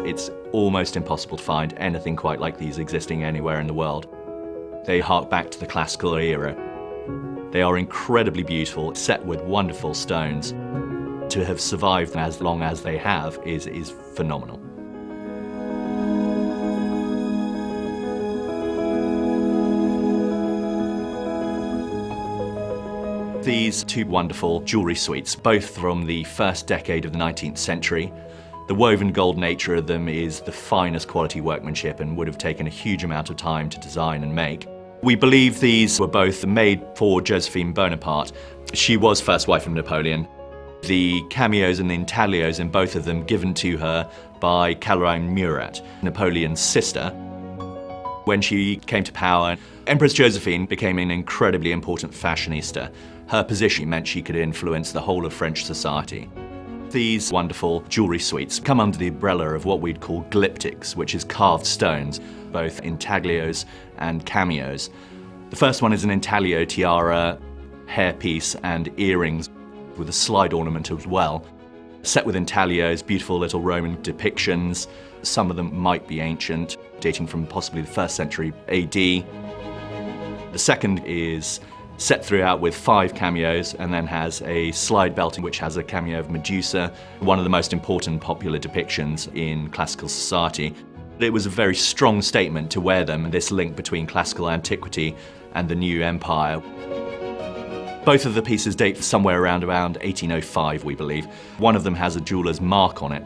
It's almost impossible to find anything quite like these existing anywhere in the world. They hark back to the classical era. They are incredibly beautiful, set with wonderful stones. To have survived as long as they have is phenomenal. These two wonderful jewellery suites, both from the first decade of the 19th century. The woven gold nature of them is the finest quality workmanship and would have taken a huge amount of time to design and make. We believe these were both made for Josephine Bonaparte. She was first wife of Napoleon. The cameos and the intaglios in both of them given to her by Caroline Murat, Napoleon's sister. When she came to power, Empress Josephine became an incredibly important fashionista. Her position meant she could influence the whole of French society. These wonderful jewellery suites come under the umbrella of what we'd call glyptics, which is carved stones, both intaglios and cameos. The first one is an intaglio tiara, hairpiece and earrings with a slide ornament as well. Set with intaglios, beautiful little Roman depictions. Some of them might be ancient, dating from possibly the 1st century AD. The second is set throughout with 5 cameos and then has a slide belting which has a cameo of Medusa, one of the most important popular depictions in classical society. It was a very strong statement to wear them, this link between classical antiquity and the new empire. Both of the pieces date somewhere around 1805, we believe. One of them has a jeweller's mark on it.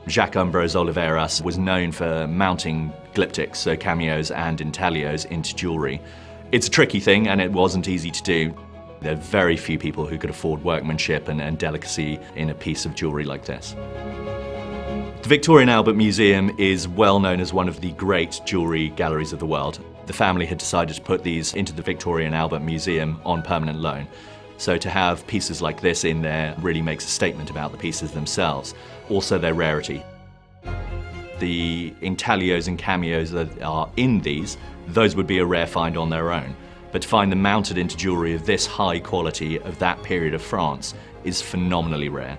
Jacques Ambrose Oliveras was known for mounting glyptics, so cameos and intaglios, into jewellery. It's a tricky thing and it wasn't easy to do. There are very few people who could afford workmanship and delicacy in a piece of jewellery like this. The Victoria and Albert Museum is well known as one of the great jewellery galleries of the world. The family had decided to put these into the Victoria and Albert Museum on permanent loan. So to have pieces like this in there really makes a statement about the pieces themselves, also their rarity. The intaglios and cameos that are in these, those would be a rare find on their own. But to find them mounted into jewellery of this high quality of that period of France is phenomenally rare.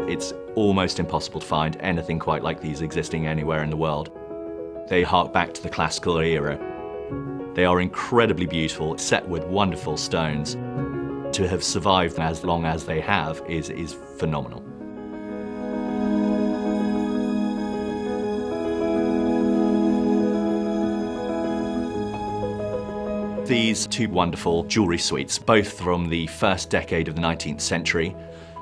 It's almost impossible to find anything quite like these existing anywhere in the world. They hark back to the classical era. They are incredibly beautiful, set with wonderful stones. To have survived as long as they have is phenomenal. These two wonderful jewellery suites, both from the first decade of the 19th century.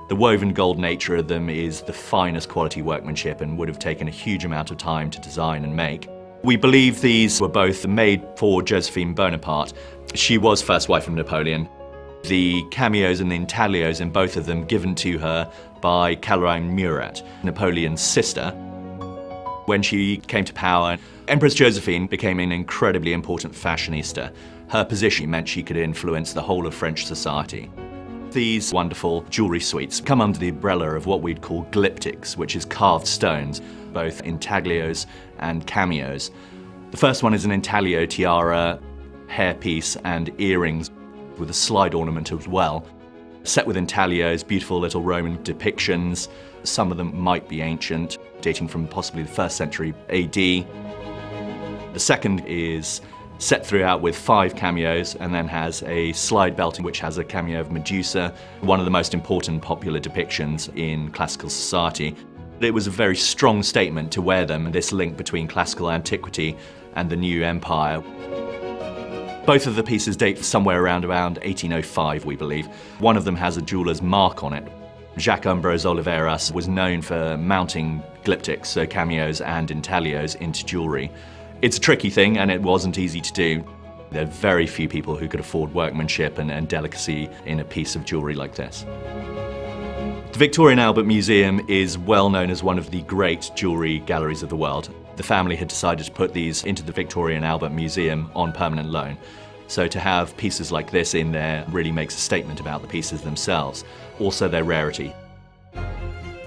The woven gold nature of them is the finest quality workmanship and would have taken a huge amount of time to design and make. We believe these were both made for Josephine Bonaparte. She was first wife of Napoleon. The cameos and the intaglios in both of them given to her by Caroline Murat, Napoleon's sister. When she came to power, Empress Josephine became an incredibly important fashionista. Her position meant she could influence the whole of French society. These wonderful jewellery suites come under the umbrella of what we'd call glyptics, which is carved stones, both intaglios and cameos. The first one is an intaglio tiara, hairpiece and earrings with a slide ornament as well. Set with intaglios, beautiful little Roman depictions. Some of them might be ancient, dating from possibly the 1st century AD. The second is set throughout with 5 cameos and then has a slide belt which has a cameo of Medusa, one of the most important popular depictions in classical society. It was a very strong statement to wear them, this link between classical antiquity and the new empire. Both of the pieces date somewhere around 1805, we believe. One of them has a jeweller's mark on it. Jacques Ambrose Oliveras was known for mounting glyptics, so cameos and intaglios, into jewellery. It's a tricky thing and it wasn't easy to do. There are very few people who could afford workmanship and delicacy in a piece of jewellery like this. The Victoria and Albert Museum is well known as one of the great jewellery galleries of the world. The family had decided to put these into the Victoria and Albert Museum on permanent loan. So to have pieces like this in there really makes a statement about the pieces themselves, also their rarity.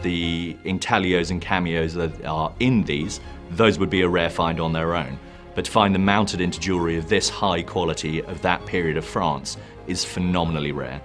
The intaglios and cameos that are in these, those would be a rare find on their own. But to find them mounted into jewellery of this high quality of that period of France is phenomenally rare.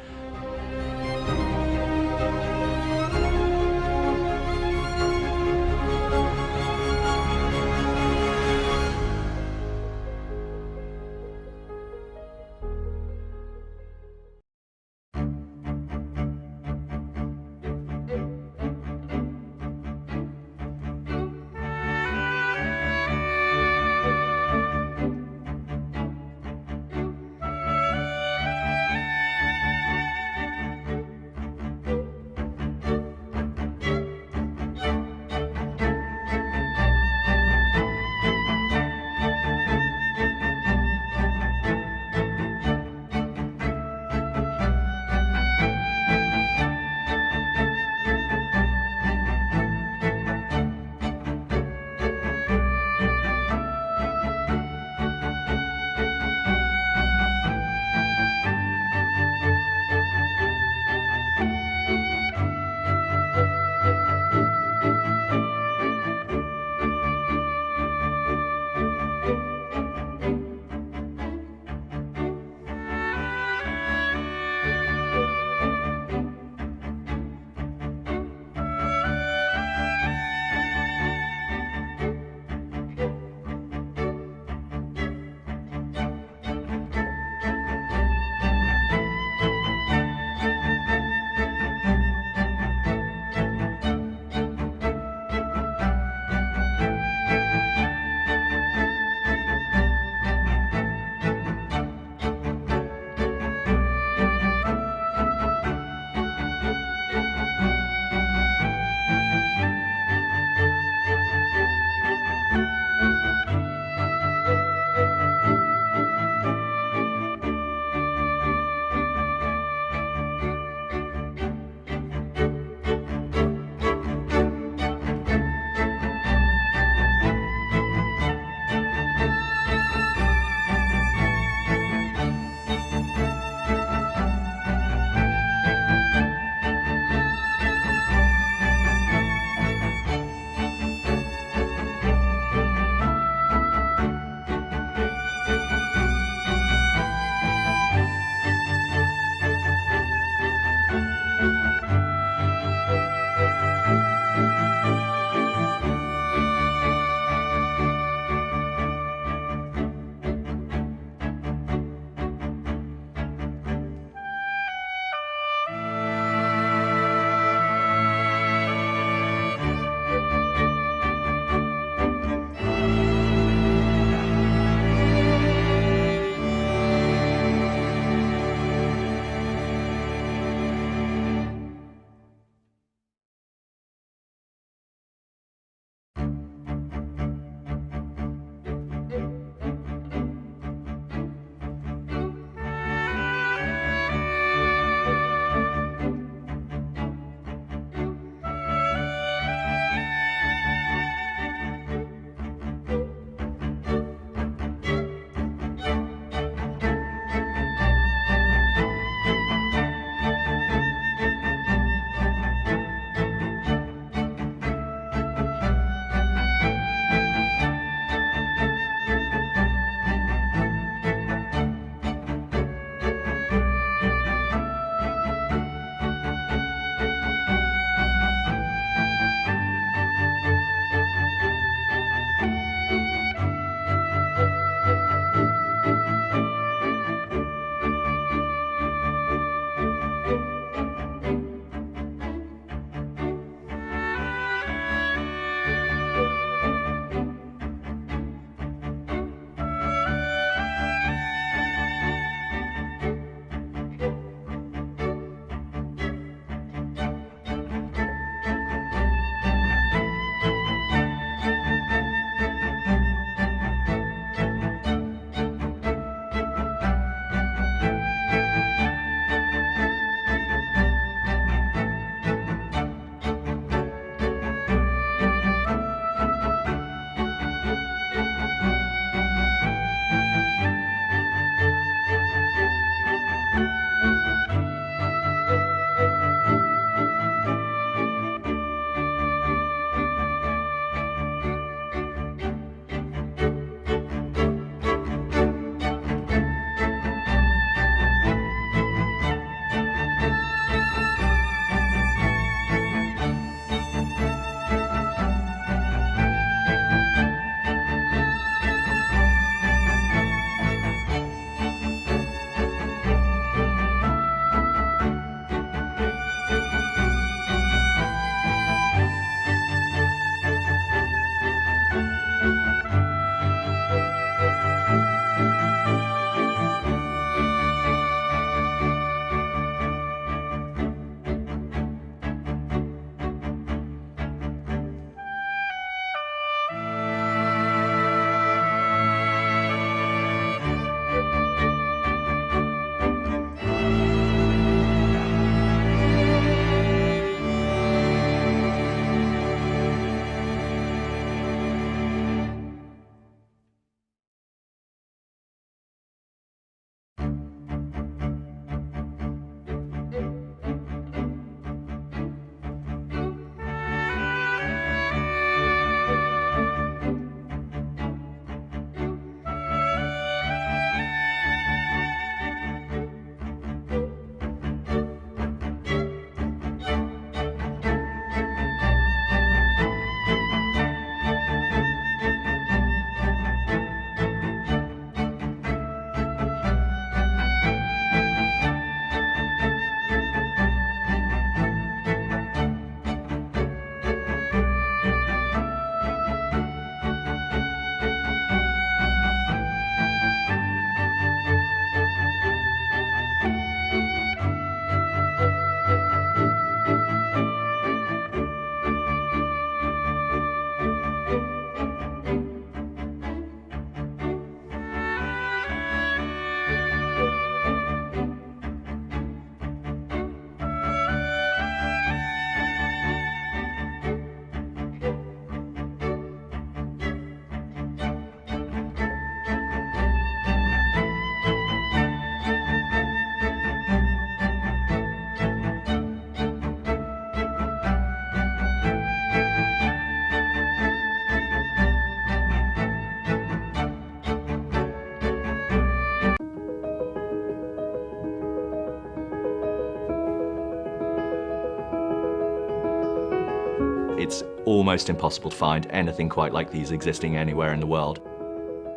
It's almost impossible to find anything quite like these existing anywhere in the world.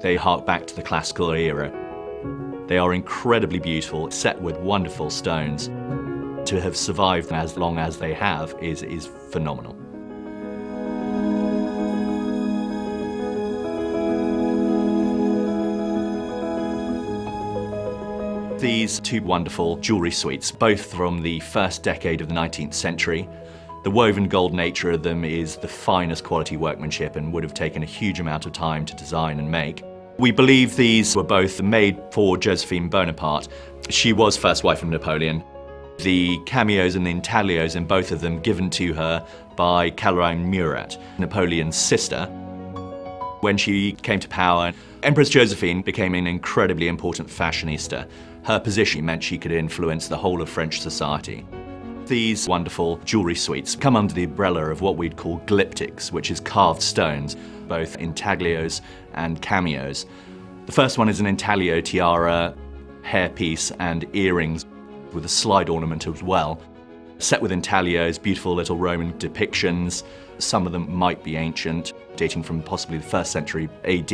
They hark back to the classical era. They are incredibly beautiful, set with wonderful stones. To have survived as long as they have is phenomenal. These two wonderful jewellery suites, both from the first decade of the 19th century. The woven gold nature of them is the finest quality workmanship and would have taken a huge amount of time to design and make. We believe these were both made for Josephine Bonaparte. She was first wife of Napoleon. The cameos and the intaglios in both of them given to her by Caroline Murat, Napoleon's sister. When she came to power, Empress Josephine became an incredibly important fashionista. Her position meant she could influence the whole of French society. These wonderful jewellery suites come under the umbrella of what we'd call glyptics, which is carved stones, both intaglios and cameos. The first one is an intaglio tiara, hairpiece and earrings with a slide ornament as well. Set with intaglios, beautiful little Roman depictions. Some of them might be ancient, dating from possibly the 1st century AD.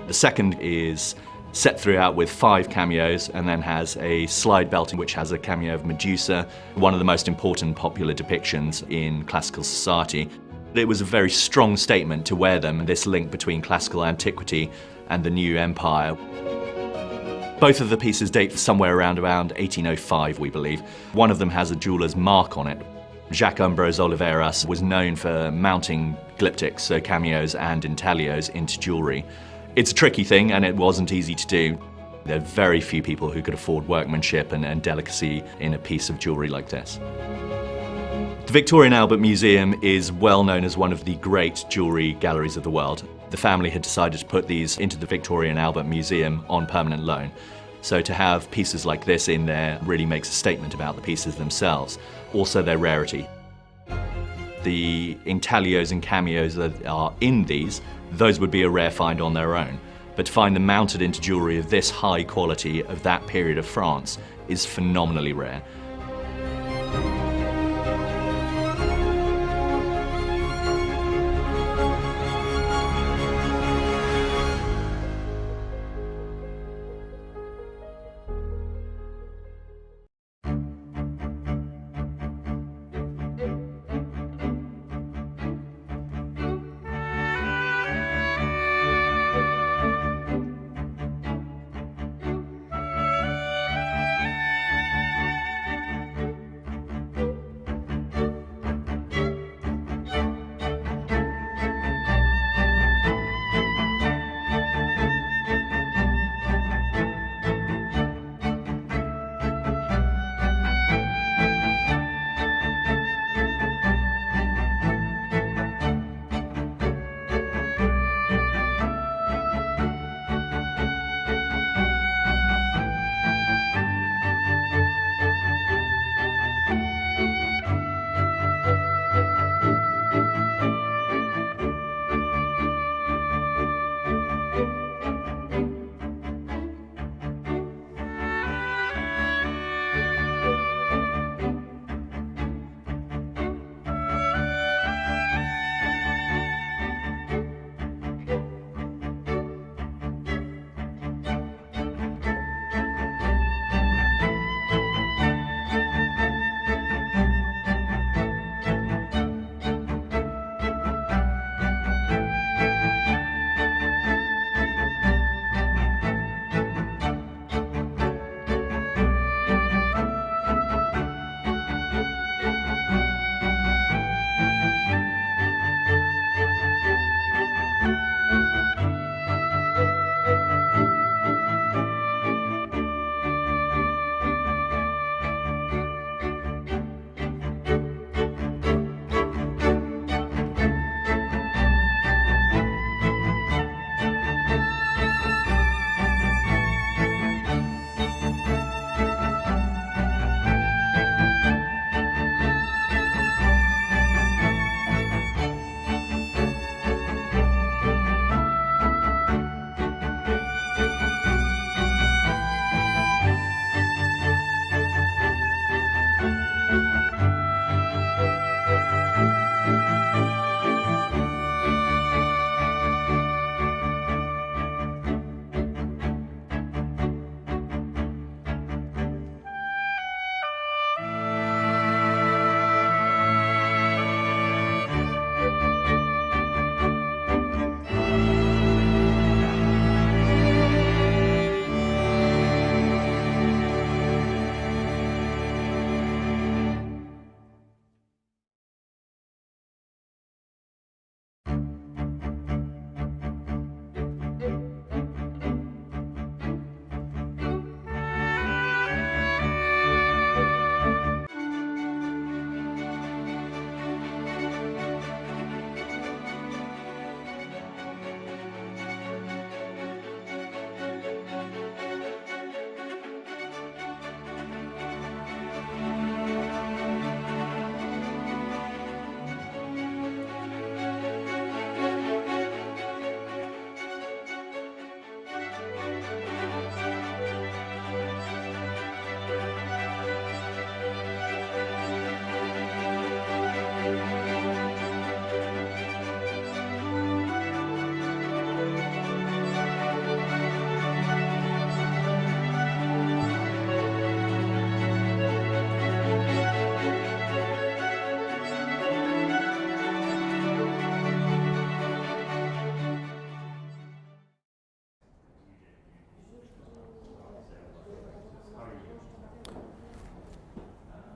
The second is set throughout with 5 cameos and then has a slide belting which has a cameo of Medusa, one of the most important popular depictions in classical society. It was a very strong statement to wear them, this link between classical antiquity and the new empire. Both of the pieces date somewhere around 1805, we believe. One of them has a jeweller's mark on it. Jacques Ambrose Oliveras was known for mounting glyptics, so cameos and intaglios, into jewellery. It's a tricky thing and it wasn't easy to do. There are very few people who could afford workmanship and delicacy in a piece of jewellery like this. The Victoria and Albert Museum is well known as one of the great jewellery galleries of the world. The family had decided to put these into the Victoria and Albert Museum on permanent loan. So to have pieces like this in there really makes a statement about the pieces themselves, also their rarity. The intaglios and cameos that are in these, those would be a rare find on their own. But to find them mounted into jewellery of this high quality of that period of France is phenomenally rare.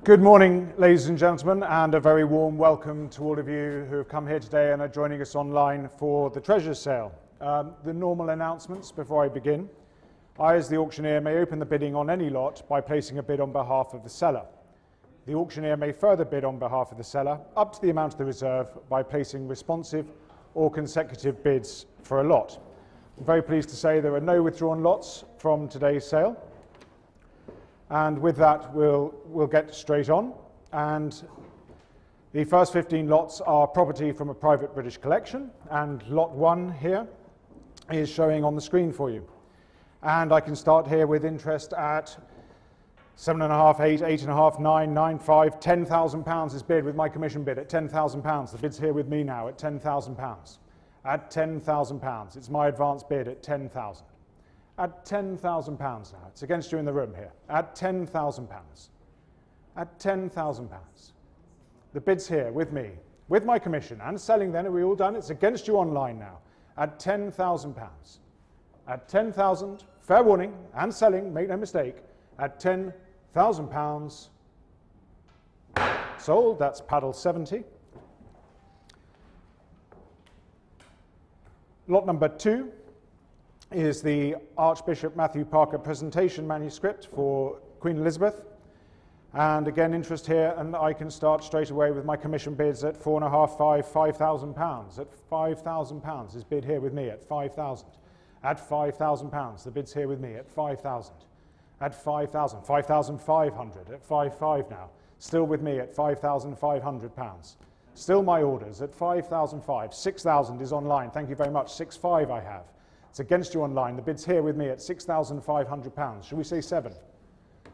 Good morning, ladies and gentlemen, and a very warm welcome to all of you who have come here today and are joining us online for the treasure sale. The normal announcements before I begin. I, as the auctioneer, may open the bidding on any lot by placing a bid on behalf of the seller. The auctioneer may further bid on behalf of the seller up to the amount of the reserve by placing responsive or consecutive bids for a lot. I'm very pleased to say there are no withdrawn lots from today's sale. And with that, we'll get straight on. And the first 15 lots are property from a private British collection, and lot 1 here is showing on the screen for you. And I can start here with interest at 7.5, 8, 8.5, 9, 9.5, £10,000 is bid with my commission bid at £10,000. The bid's here with me now at £10,000. At £10,000, it's my advance bid at £10,000. At £10,000 now, it's against you in the room here. At £10,000. At £10,000. The bid's here with me, with my commission and selling then, are we all done? It's against you online now. At £10,000. At £10,000, fair warning, and selling, make no mistake, at £10,000. Sold, that's paddle 70. Lot number 2 is the Archbishop Matthew Parker presentation manuscript for Queen Elizabeth. And again, interest here, and I can start straight away with my commission bids at 4.5, 5, £5,000. At £5,000 is bid here with me at 5,000. At £5,000, the bid's here with me at 5,000. At 5,000, 5,500, at 5,500 now. Still with me at £5,500. Still my orders at 5,005. 6,000 is online. Thank you very much. 6,500 I have. It's against you online. The bid's here with me at £6,500. Should we say 7?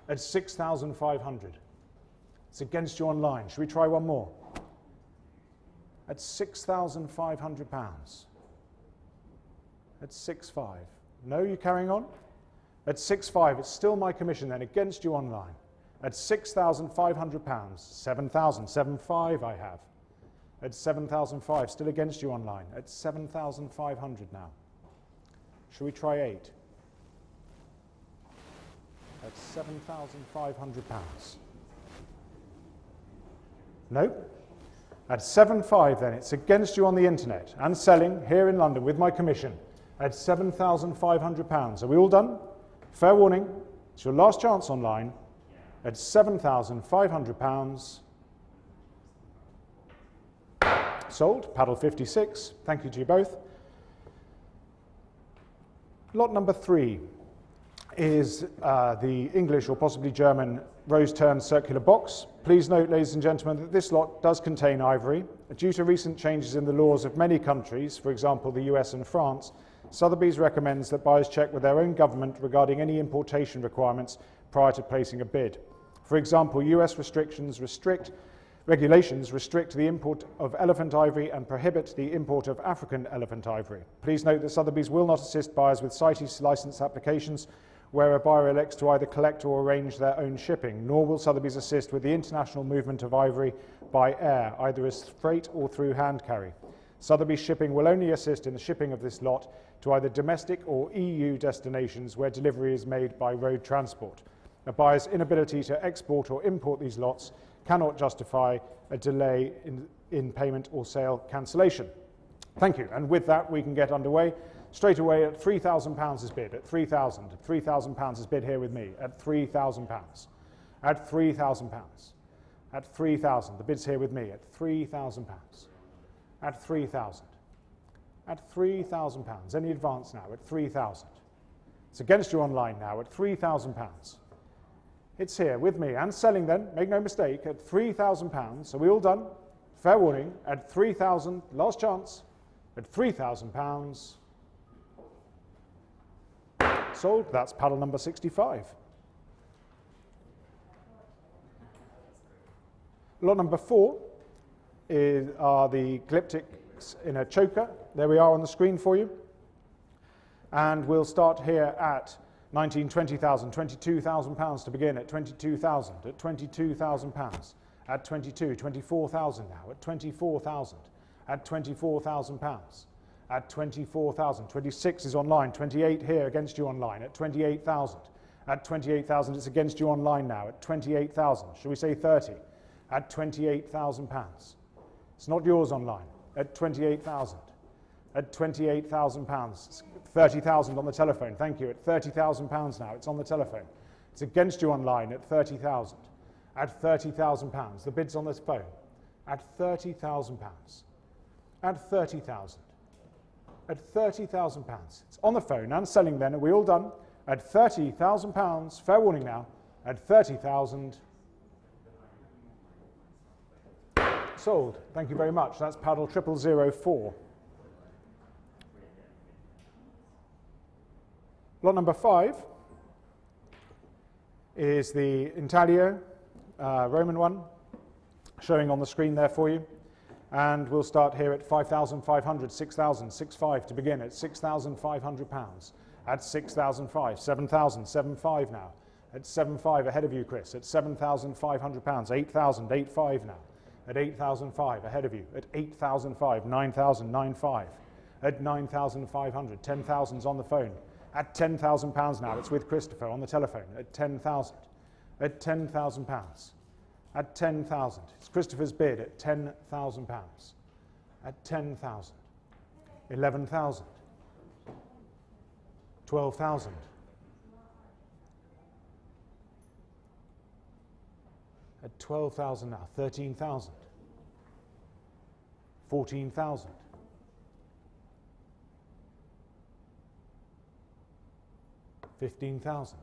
At 6,500. It's against you online. Should we try one more? At £6,500. At 6,500. No, you carrying on? At 6,500, it's still my commission then, against you online. At £6,500, 7,000, 7,500 I have. At 7,500, still against you online. At 7,500 now. Shall we try 8? At £7,500. Nope. At 7,500 then, it's against you on the internet and selling here in London with my commission at £7,500. Are we all done? Fair warning, it's your last chance online at £7,500. Sold, paddle 56. Thank you to you both. Lot number 3 is the English or possibly German rose-turned circular box. Please note, ladies and gentlemen, that this lot does contain ivory. Due to recent changes in the laws of many countries, for example the US and France, Sotheby's recommends that buyers check with their own government regarding any importation requirements prior to placing a bid. For example, US regulations restrict the import of elephant ivory and prohibit the import of African elephant ivory. Please note that Sotheby's will not assist buyers with CITES license applications where a buyer elects to either collect or arrange their own shipping, nor will Sotheby's assist with the international movement of ivory by air, either as freight or through hand carry. Sotheby's shipping will only assist in the shipping of this lot to either domestic or EU destinations where delivery is made by road transport. A buyer's inability to export or import these lots cannot justify a delay in payment or sale cancellation. Thank you. And with that, we can get underway. Straight away at £3,000 is bid. At 3,000. At £3,000 is bid here with me. At £3,000. At £3,000. At 3,000. The bid's here with me. At £3,000. At 3,000. At £3,000. Any advance now? At 3,000. It's against you online now. At £3,000. It's here with me and selling then, make no mistake, at £3,000. Are we all done? Fair warning, at 3,000, last chance, at £3,000. Sold, that's paddle number 65. Lot number 4 are the glyptics in a choker. There we are on the screen for you. And we'll start here at 19, 20,000, £22,000 to begin at 22,000, at £22,000, at 22, 24,000 now, at 24,000, at £24,000, at 24,000, 26 is online, 28 here against you online, at 28,000, At 28,000, it's against you online now. At 28,000, shall we say 30? At 28,000 pounds. It's not yours online. At 28,000. At 28,000 pounds. 30,000 on the telephone. Thank you. At 30,000 pounds now. It's on the telephone. It's against you online at 30,000. At 30,000 pounds. The bid's on this phone. At 30,000 pounds. At 30,000. At 30,000 pounds. It's on the phone and selling then. Are we all done? At 30,000 pounds. Fair warning now. At 30,000. Sold. Thank you very much. That's paddle 0004. Lot number 5 is the intaglio Roman one, showing on the screen there for you. And we'll start here at 5,500, 6,000, 6,500 to begin at 6,500 pounds. At 6,500, 7,000, 7,500 now. At 7,500 ahead of you, Chris. At 7,500 pounds, 8,000, 8,500 now. At 8,500 ahead of you. At 8,500, 9,000, 9,500. At 9,500, 10,000's on the phone. At 10,000 pounds now, it's with Christopher on the telephone. At 10,000. At 10,000 pounds. At 10,000. It's Christopher's bid at 10,000 pounds. At 10,000. 11,000. 12,000. 12,000 now. 13,000. 14,000. 15,000.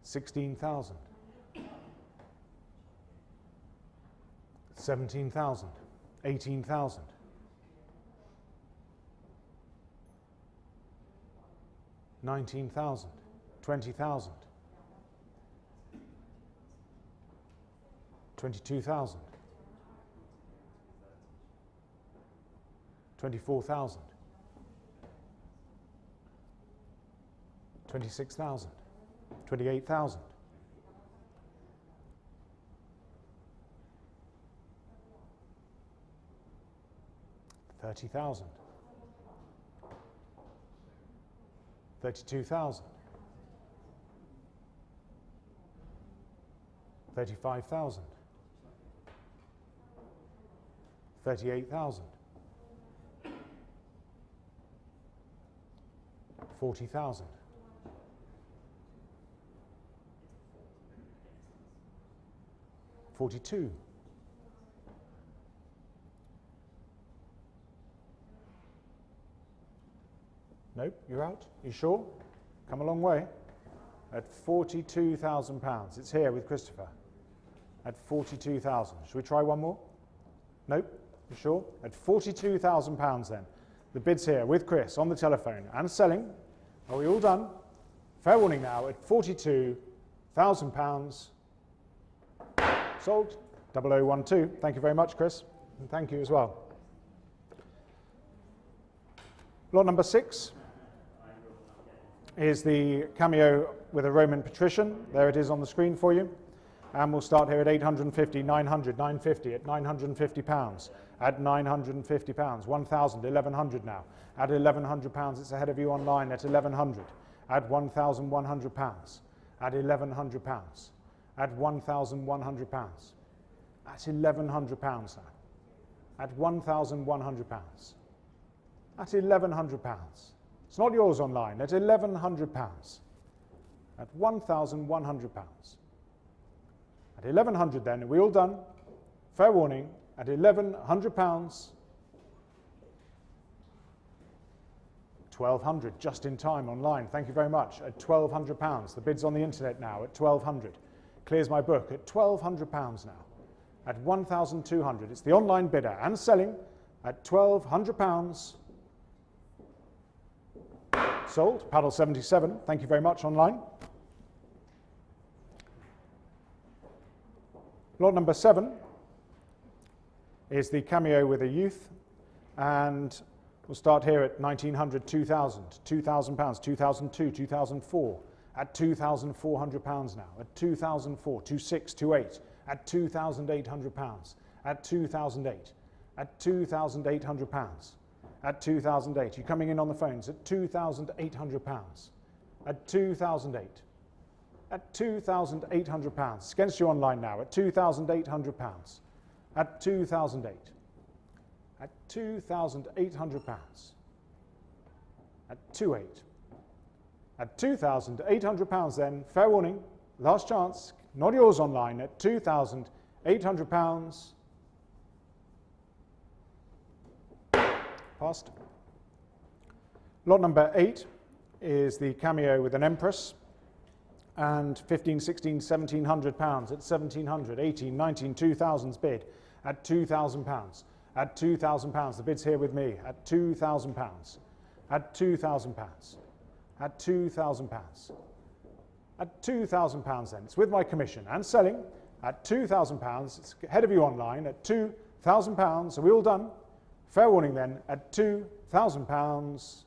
16,000. 17,000. 18,000. 19,000. 20,000. 22,000. 24,000. 26,000. 28,000. 30,000. 32,000. 35,000. 38,000. 40,000. 42. 'Nope, you're out. You sure? Come a long way. At 42,000 pounds. It's here with Christopher. At 42,000. Should we try one more? Nope. You sure? At 42,000 pounds then. The bid's here with Chris on the telephone and selling. Are we all done? Fair warning now at 42,000 pounds. Sold. 0012. Thank you very much, Chris. And thank you as well. Lot number 6 is the cameo with a Roman patrician. There it is on the screen for you. And we'll start here at 850, 900, 950, at 950 pounds. At 950 pounds, 1,000, 1,100 now. At 1,100 pounds, it's ahead of you online at 1,100. At 1,100 pounds. At 1,100 pounds. At 1,100 pounds. At 1,100 pounds now. At 1,100 pounds. At 1,100 pounds. It's not yours online. At 1,100 pounds. At 1,100 pounds. At 1,100 then, are we all done? Fair warning, at 1,100 pounds. 1,200, just in time online. Thank you very much. At 1,200 pounds. The bid's on the internet now at 1,200. Clears my book at 1,200 pounds now. At 1,200. It's the online bidder and selling at 1,200 pounds. Sold. Paddle 77. Thank you very much online. Lot number 7 is the cameo with a youth, and we'll start here at 1,900, 2,000, 2,000 pounds, 2002, 2004, at 2,400 pounds now, at 2004, 26, 28, at 2,800 pounds, at 2008, at 2,800 pounds, at 2008. You're coming in on the phones at 2,800 pounds, at 2,008, at 2,800 pounds. It's against you online now at 2,800 pounds, at 2,008, at 2,800 pounds, at 2,800, at 2,800 pounds then, fair warning, last chance, not yours online, at 2,800 pounds. Passed. Lot number 8 is the cameo with an Empress, and 15, 16, 1,700 pounds at 1,700, 18, 19, 2,000's bid at 2,000 pounds. At 2,000 pounds, the bid's here with me at 2,000 pounds. At 2,000 pounds. At 2,000 pounds. At 2,000 pounds then, it's with my commission and selling at 2,000 pounds. It's ahead of you online at 2,000 pounds. Are we all done? Fair warning then at 2,000 pounds.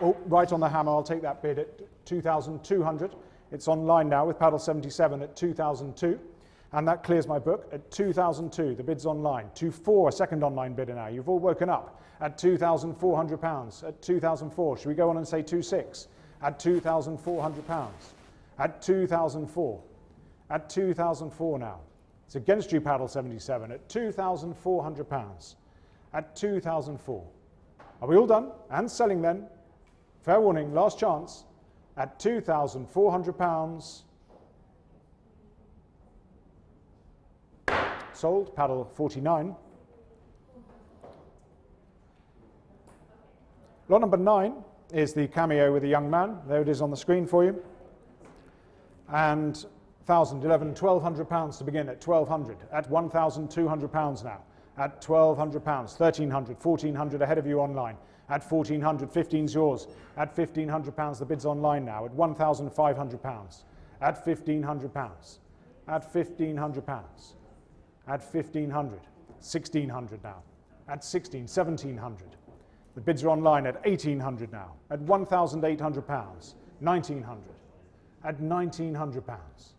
Oh, right on the hammer, I'll take that bid at 2,200. It's online now with paddle 77 at 2,002. And that clears my book at 2,002. The bid's online. 2,400, a second online bidder now. You've all woken up at 2,400 pounds. At 2,004, should we go on and say 2,600? At 2,400 pounds. At 2,004. At 2,004 now. It's against you, paddle 77 at 2,400 pounds. At 2,004. Are we all done? And selling then? Fair warning, last chance, at 2,400 pounds. Sold, paddle 49. Lot number 9 is the cameo with a young man. There it is on the screen for you. And 1,000, 11, 1,200 pounds to begin at 1,200. At 1,200 pounds now. At 1,200 pounds, 1,300, 1,400 ahead of you online. At 1,400, 15's yours. At 1,500 pounds, the bid's online now. At 1,500 pounds. At 1,500 pounds. At 1,500 pounds. At 1,500. 1,600 now. At 16, 1,700. The bids are online at 1,800 now. At 1,800 pounds. 1,900. At 1,900 pounds.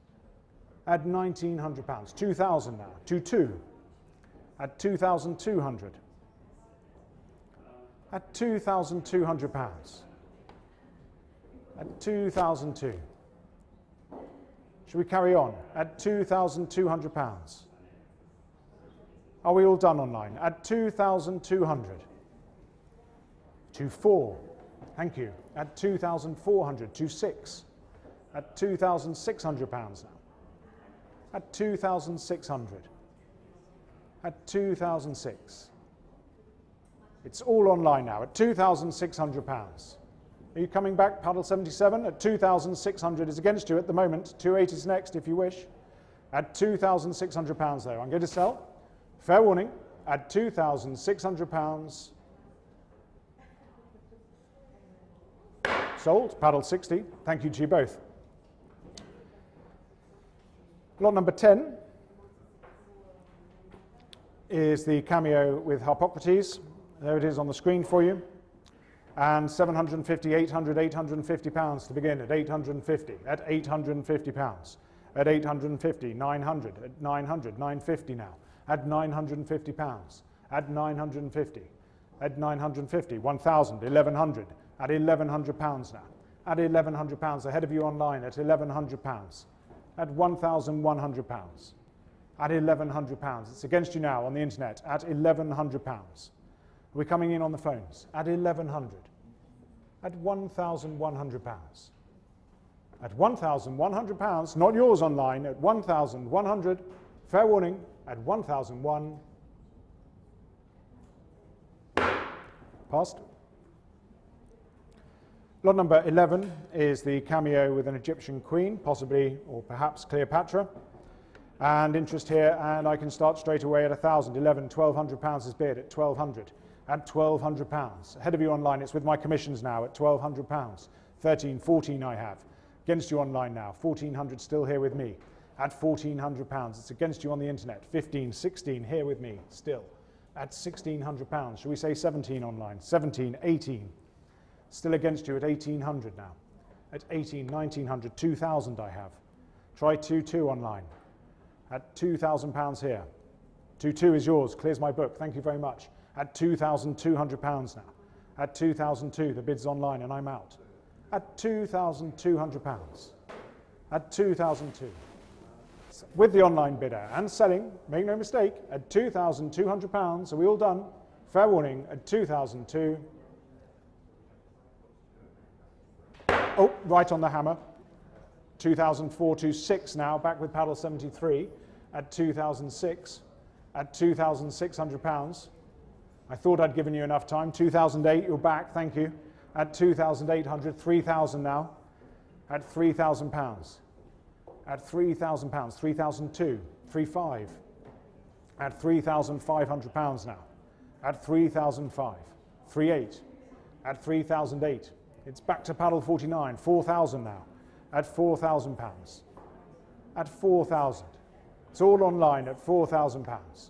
At 1,900 pounds. 2,000 now. 2,200. At 2,200. At 2,200 pounds. At 2,002. Should we carry on? At 2,200 pounds. Are we all done online? At 2,200. 2,400. Thank you. At 2,400. 2,600. At 2,600 pounds now. At 2,600. At 2,006. It's all online now at 2,600 pounds. Are you coming back, paddle 77? At 2,600 is against you at the moment. 280 is next if you wish. At 2,600 pounds though, I'm going to sell. Fair warning, at 2,600 pounds. Sold, paddle 60. Thank you to you both. Lot number 10 is the cameo with Harpocrates. There it is on the screen for you. And 750, 800, 850 pounds to begin at 850, at 850 pounds, at 850, 900, at 900, 950 now, at 950 pounds, at 950, at 950, 1,000, 1,100, at 1,100 pounds now, at 1,100 pounds, ahead of you online at 1,100 pounds, at 1,100 pounds, at 1,100 pounds. It's against you now on the internet at 1,100 pounds. We're coming in on the phones at 1,100, at 1,100 pounds, at 1,100 pounds, not yours online, at 1,100, fair warning, at 1,001. Passed. Lot number 11 is the cameo with an Egyptian queen, possibly or perhaps Cleopatra. And interest here, and I can start straight away at 1,000, 11, 1,200 pounds is bid at 1,200. At 1,200 pounds. Ahead of you online, it's with my commissions now at 1,200 pounds. 13, 14 I have. Against you online now. 1,400 still here with me. At 1,400 pounds. It's against you on the internet. 15, 16 here with me still. At 1,600 pounds. Shall we say 17 online? 17, 18. Still against you at 1,800 now. At 18, 1,900, 2,000 I have. Try 2,2 online. At 2,000 pounds here. 2,2 is yours. Clears my book. Thank you very much. At 2,200 pounds now. At 2,002, the bid's online and I'm out. At £2,200. At 2,002. With the online bidder and selling, make no mistake, at £2,200. Are we all done? Fair warning, at 2,002. Oh, right on the hammer. 2,426 now, back with paddle 73 at 2,006, at £2,600. I thought I'd given you enough time. 2,008, you're back, thank you. At 2,800, 3,000 now, at £3,000. At £3,000, 3,002, 3,500. At £3,500 now. At 3,005, 3,800. At 3,008. It's back to paddle 49, 4,000 now. At £4,000. At 4,000. It's all online at £4,000.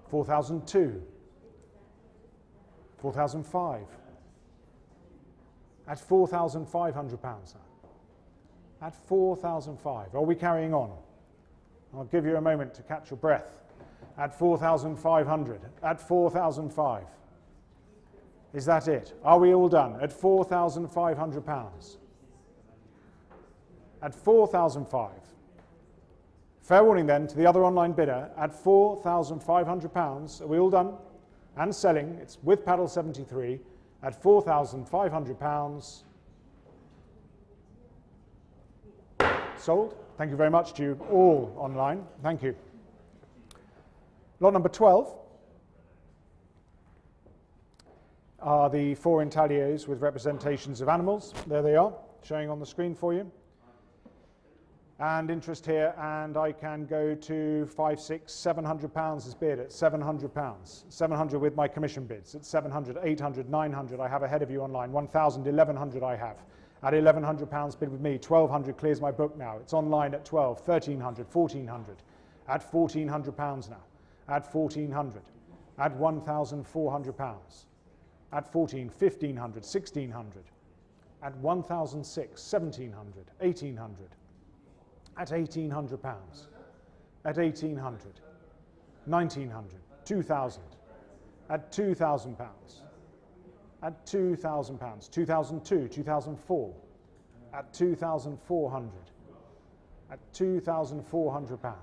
4,002. 4,005. At £4,500 now. At 4,005. Are we carrying on? I'll give you a moment to catch your breath. At 4,500. At 4,005. Is that it? Are we all done? At £4,500. At 4,005. Fair warning then to the other online bidder at £4,500. Are we all done? And selling. It's with paddle 73 at £4,500. Sold. Thank you very much to you all online. Thank you. Lot number 12 are the 4 intaglios with representations of animals. There they are, showing on the screen for you. And interest here, and I can go to 500, 600, £700 is bid at £700. 700 with my commission bids at 700, 800, 900. I have ahead of you online. 1,000, 1,100 I have. At £1,100 bid with me. 1,200 clears my book now. It's online at 12, 1,300, 1,400. At £1,400 now. At 1,400. At £1,400. At 14, 1,500, 1,600. At 1,006, 1,700, 1,800. At £1,800. At 1,800. 1,900. 2,000. At £2,000. At £2,000. 2,002, 2,004. At 2,400. At £2,400.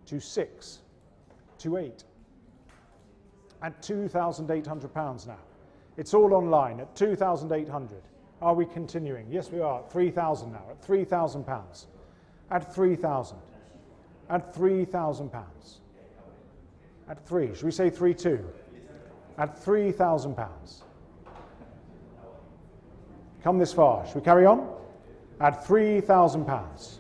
2,600. 2,800. At £2,800 now. It's all online at 2,800. Are we continuing? Yes, we are. 3,000 now. At £3,000. At 3,000. At £3,000. At 3. Should we say 3,2? At £3,000. Come this far. Should we carry on? At £3,000.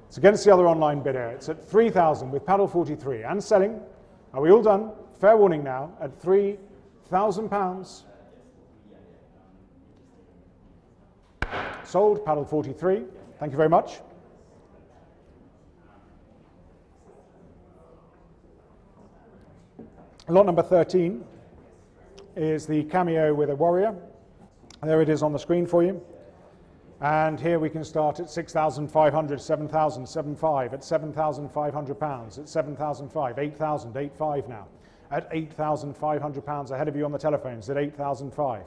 It's against the other online bidder. It's at 3,000 with paddle 43 and selling. Are we all done? Fair warning now. At £3,000. Sold, paddle 43. Thank you very much. Lot number 13 is the cameo with a warrior. There it is on the screen for you. And here we can start at 6,500, 7,000, 7,500, at £7,500, at 7,500, 8,000, 8,500 now. At £8,500 ahead of you on the telephones at 8,500.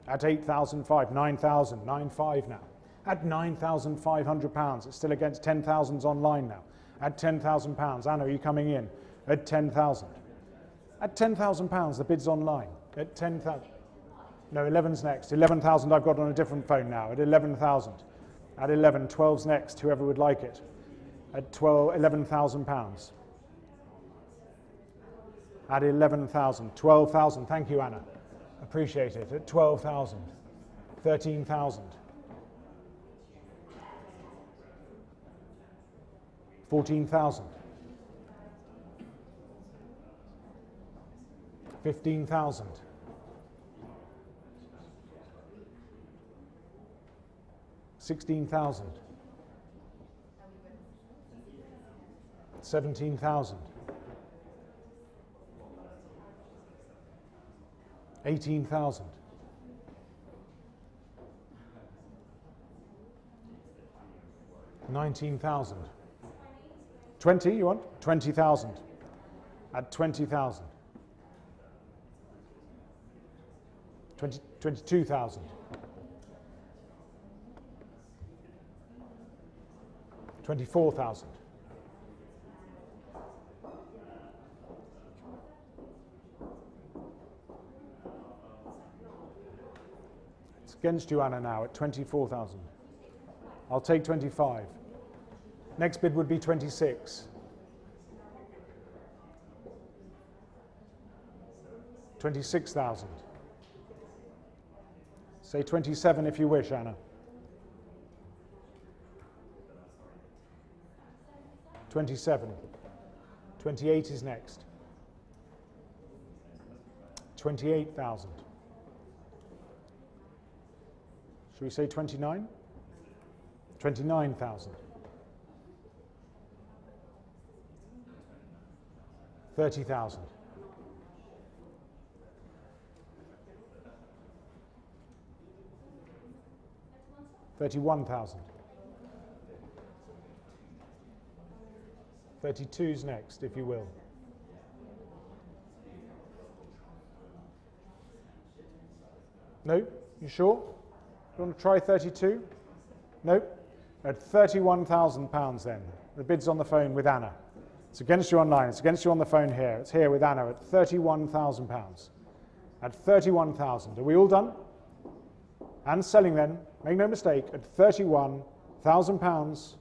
At 8,500, 9,000, 9,500 now. At £9,500, it's still against 10,000s online now. At £10,000, Anna, are you coming in? At 10,000. At £10,000, the bid's online. At 10,000. No, 11's next. 11,000 I've got on a different phone now. At 11,000. At 11, 12's next, whoever would like it. At 12, £11,000. At 11,000, 12,000. Thank you, Anna. Appreciate it. At 12,000, 13,000. 14,000. 15,000. 16,000. 17,000. 18,000. 19,000. 20, you want? 20,000. At 20,000. 22,000. 24,000. It's against you, Anna, now at 24,000. I'll take 25. Next bid would be 26. 26,000. Say 27 if you wish, Anna. 27. 28 is next. 28,000. Should we say 29? 29,000. 30,000. 31,000. 32's next, if you will. No? You sure? You want to try 32? No? At £31,000 then. The bid's on the phone with Anna. It's against you online. It's against you on the phone here. It's here with Anna at £31,000. At 31,000. Are we all done? And selling then, make no mistake, at £31,000.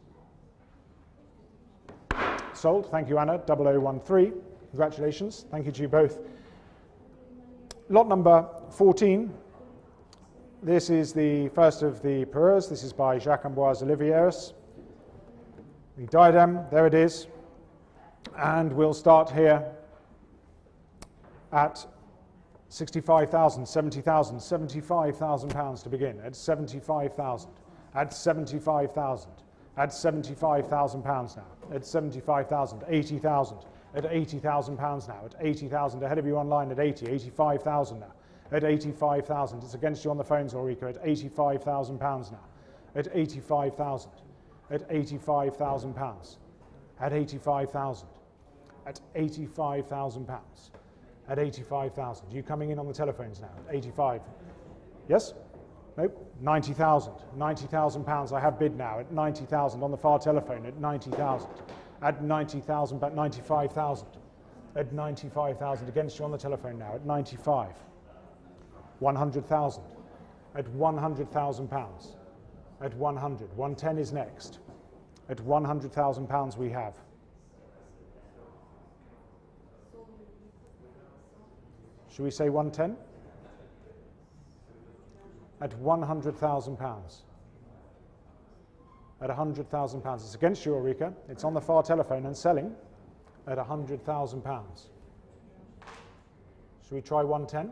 Sold. Thank you, Anna. 0013. Congratulations. Thank you to you both. Lot number 14. This is the first of the parures. This is by Jacques-Ambroise Olivieres. The diadem, there it is. And we'll start here at 65,000, 70,000, 75,000 pounds to begin. At 75,000. At 75,000. At 75,000 pounds now. At 75,000. 80,000. At 80,000 pounds now. At 80,000. Ahead of you online at 80. 85,000 now. At 85,000. It's against you on the phones, Ulrika. At 85,000 pounds now. At 85,000. At 85,000 pounds. At 85,000. At 85,000 pounds. At 85,000. You coming in on the telephones now? At 85. Yes? Nope. 90,000. 90,000 pounds. I have bid now at 90,000 on the far telephone at 90,000. At 90,000, but 95,000. At 95,000 against you on the telephone now at 95. 100,000. At 100,000 pounds. At 100. 110 is next. At 100,000 pounds we have. Should we say 110? At 100,000 pounds. At 100,000 pounds. It's against you, Ulrika. It's on the far telephone and selling at 100,000 pounds. Should we try 110?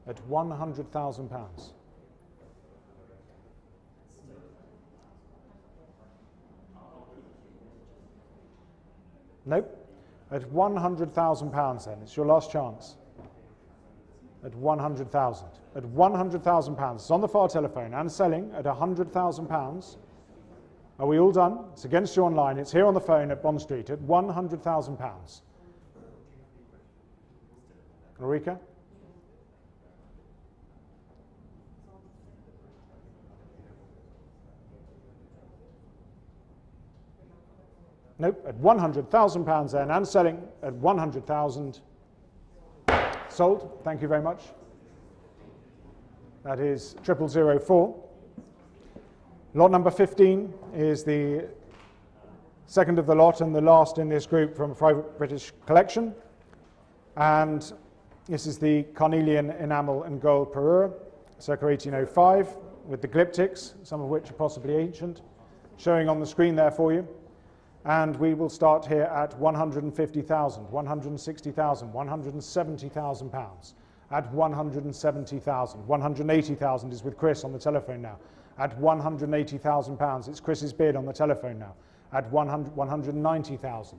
At 100,000 pounds. Nope. At 100,000 pounds then. It's your last chance. At 100,000. At 100,000 pounds. It's on the far telephone and selling at 100,000 pounds. Are we all done? It's against you online. It's here on the phone at Bond Street at 100,000 pounds. Ulrika? Nope, at 100,000 pounds then, and selling at 100,000. Sold. Thank you very much. That is 0004. Lot number 15 is the second of the lot and the last in this group from a private British collection. And this is the Carnelian enamel and gold parure, circa 1805, with the glyptics, some of which are possibly ancient, showing on the screen there for you. And we will start here at 150,000, 160,000, 170,000 pounds. At 170,000, 180,000 is with Chris on the telephone now. At 180,000 pounds, it's Chris's bid on the telephone now. At 190,000.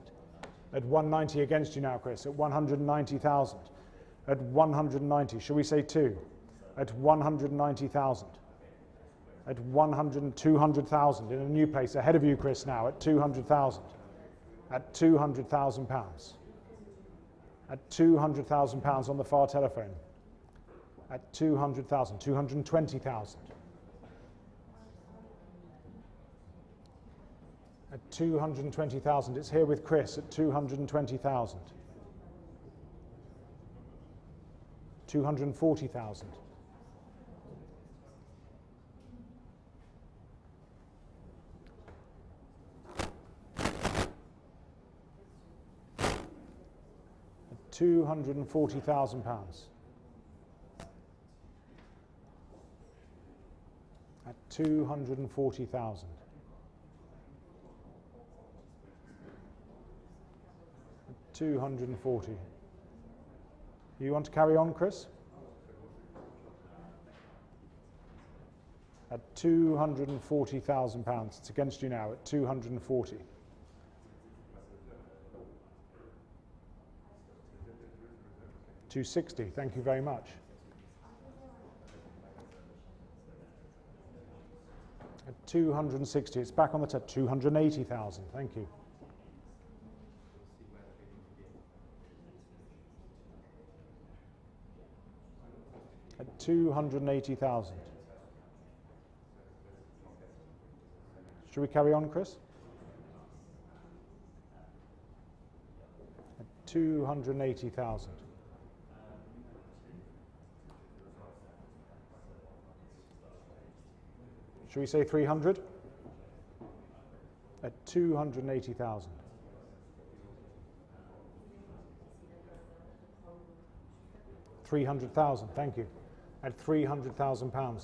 At 190 against you now, Chris. At 190,000. At 190, shall we say 2? At 190,000. At 200,000 in a new place ahead of you, Chris, now at 200,000. at £200,000. At £200,000 on the far telephone. At 200,000, 220,000. At 220,000, it's here with Chris at 220,000. 240,000. £240,000. At 240,000. At 240. You want to carry on, Chris? At £240,000. It's against you now at 240. £260. Thank you very much. At 260, it's back on the top. 280,000. Thank you. At 280,000. Should we carry on, Chris? At 280,000. Should we say 300? At 280,000. £300,000, thank you. At £300,000 now.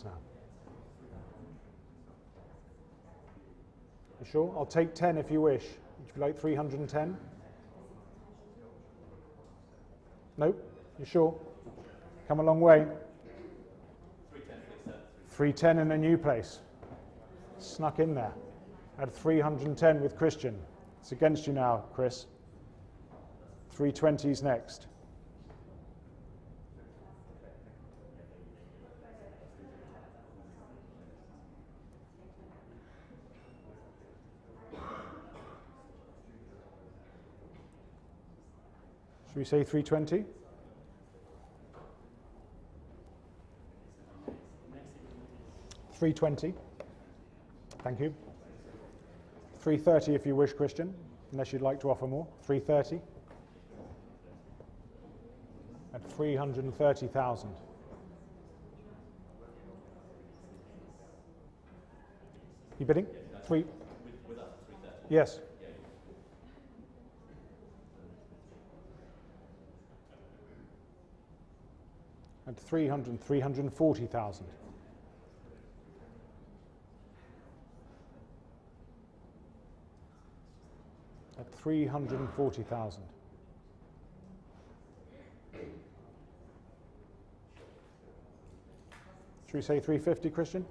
You sure? I'll take 10 if you wish. Would you like 310? Nope? You sure? Come a long way. 310 in a new place. Snuck in there. At 310 with Christian. It's against you now, Chris. 320's next. Should we say 320? $320. Thank you. 330 if you wish, Christian, unless you'd like to offer more. 330. At 330,000. You bidding? With us at 330. Yes. At 340,000. At 340,000. Should we say 350, Christian?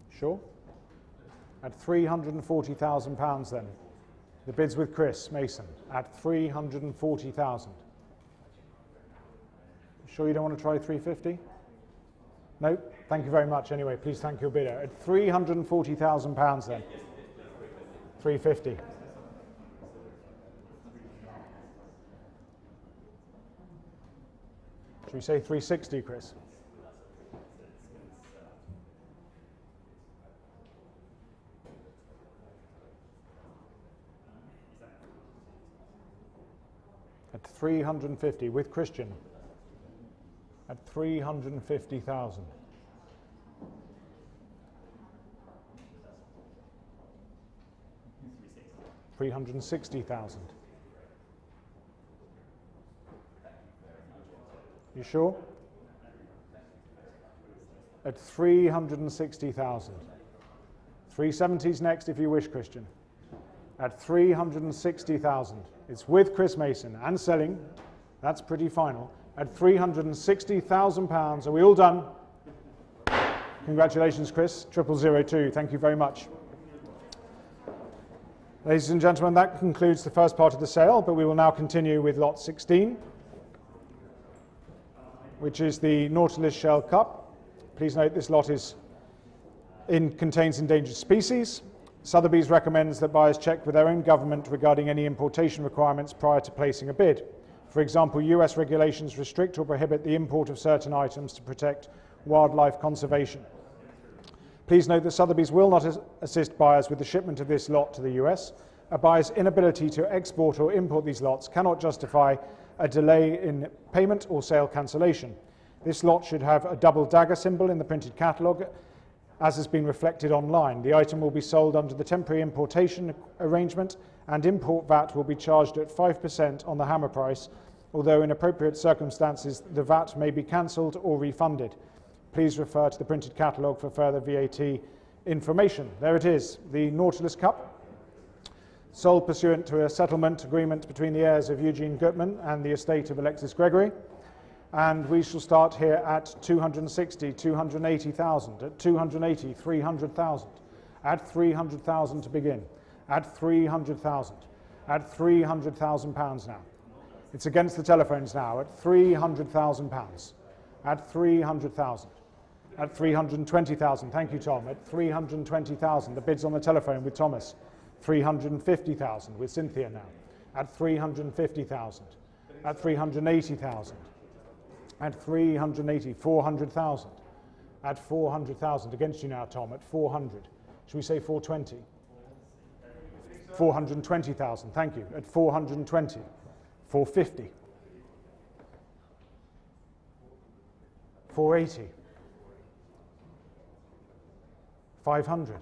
Sure. At £340,000 then. The bid's with Chris Mason at 340,000. Sure you don't want to try 350? No? Thank you very much anyway. Please thank your bidder. At £340,000 then. 350. Should we say 360, Chris? At 350 with Christian. At 350,000. $360,000. You sure? At 360,000. 370's next if you wish, Christian. At 360,000. It's with Chris Mason and selling. That's pretty final. At £360,000. Are we all done? Congratulations, Chris. 0002. Thank you very much. Ladies and gentlemen, that concludes the first part of the sale, but we will now continue with lot 16, which is the Nautilus Shell Cup Please note this lot contains endangered species. Sotheby's recommends that buyers check with their own government regarding any importation requirements prior to placing a bid. For example, US regulations restrict or prohibit the import of certain items to protect wildlife conservation. Please note that Sotheby's will not assist buyers with the shipment of this lot to the US. A buyer's inability to export or import these lots cannot justify a delay in payment or sale cancellation. This lot should have a double dagger symbol in the printed catalogue, as has been reflected online. The item will be sold under the temporary importation arrangement, and import VAT will be charged at 5% on the hammer price, although in appropriate circumstances the VAT may be cancelled or refunded. Please refer to the printed catalogue for further VAT information. There it is, the Nautilus Cup, sold pursuant to a settlement agreement between the heirs of Eugene Gutman and the estate of Alexis Gregory. And we shall start here at 260, 280,000, at 280, 300,000, at 300,000 to begin, at 300,000, at 300,000 pounds now. It's against the telephones now, at 300,000 pounds, at 300,000, at 320,000, thank you Tom, at 320,000, the bid's on the telephone with Thomas, 350,000 with Cynthia now, at 350,000, at 380,000, at 380, 400,000, at 400,000, against you now, Tom, at 400. Should we say 420? 420,000, thank you, at 420, 450, 480, 500.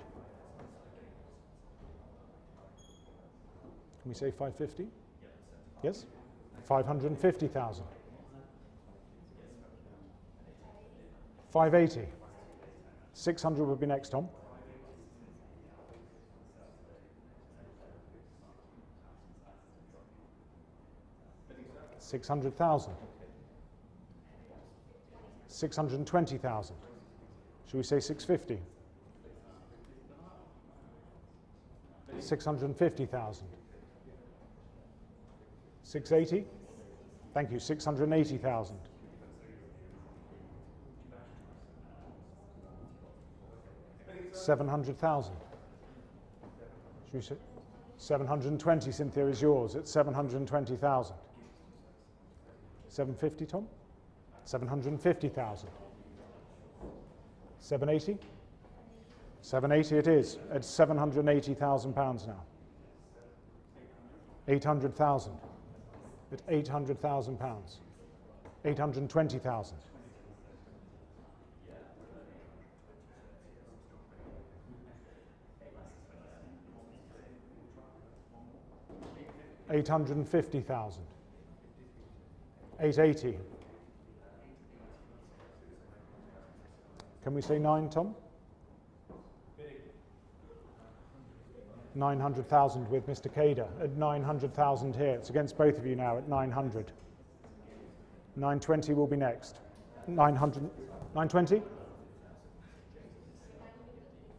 Can we say 550? Yes? 550,000. 580. 600 would be next, Tom. 600,000. 620,000. Should we say 650? 650,000. 680? Thank you, 680,000. 700,000. Should we say 720, Cynthia, is yours at 720,000. 750, Tom? 750,000. 780? 780 it is, at 780,000 pounds now. 800,000, at 800,000 pounds. 820,000. 850,000. 880. Can we say 9, Tom? 900,000 with Mr. Cader at 900,000 here. It's against both of you now at 900. 920 will be next. 900, 920?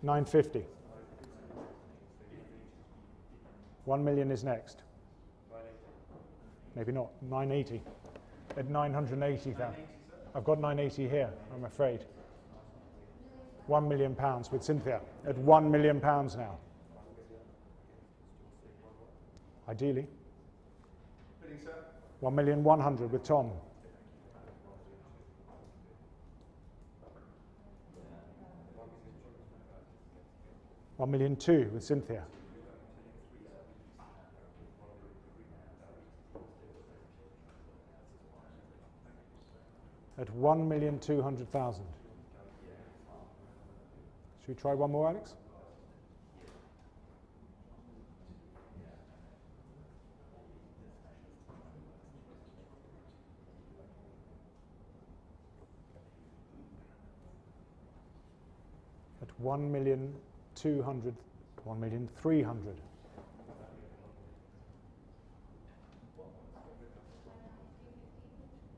950. 1 million is next. Maybe not. 980. At 980,000. I've got 980 here, I'm afraid. 1 million pounds with Cynthia. At 1 million pounds now. Ideally. 1,100,000 with Tom. £1,200,000 with Cynthia. At 1,200,000. Should we try one more, Alex? At 1,200,000, 1,300,000.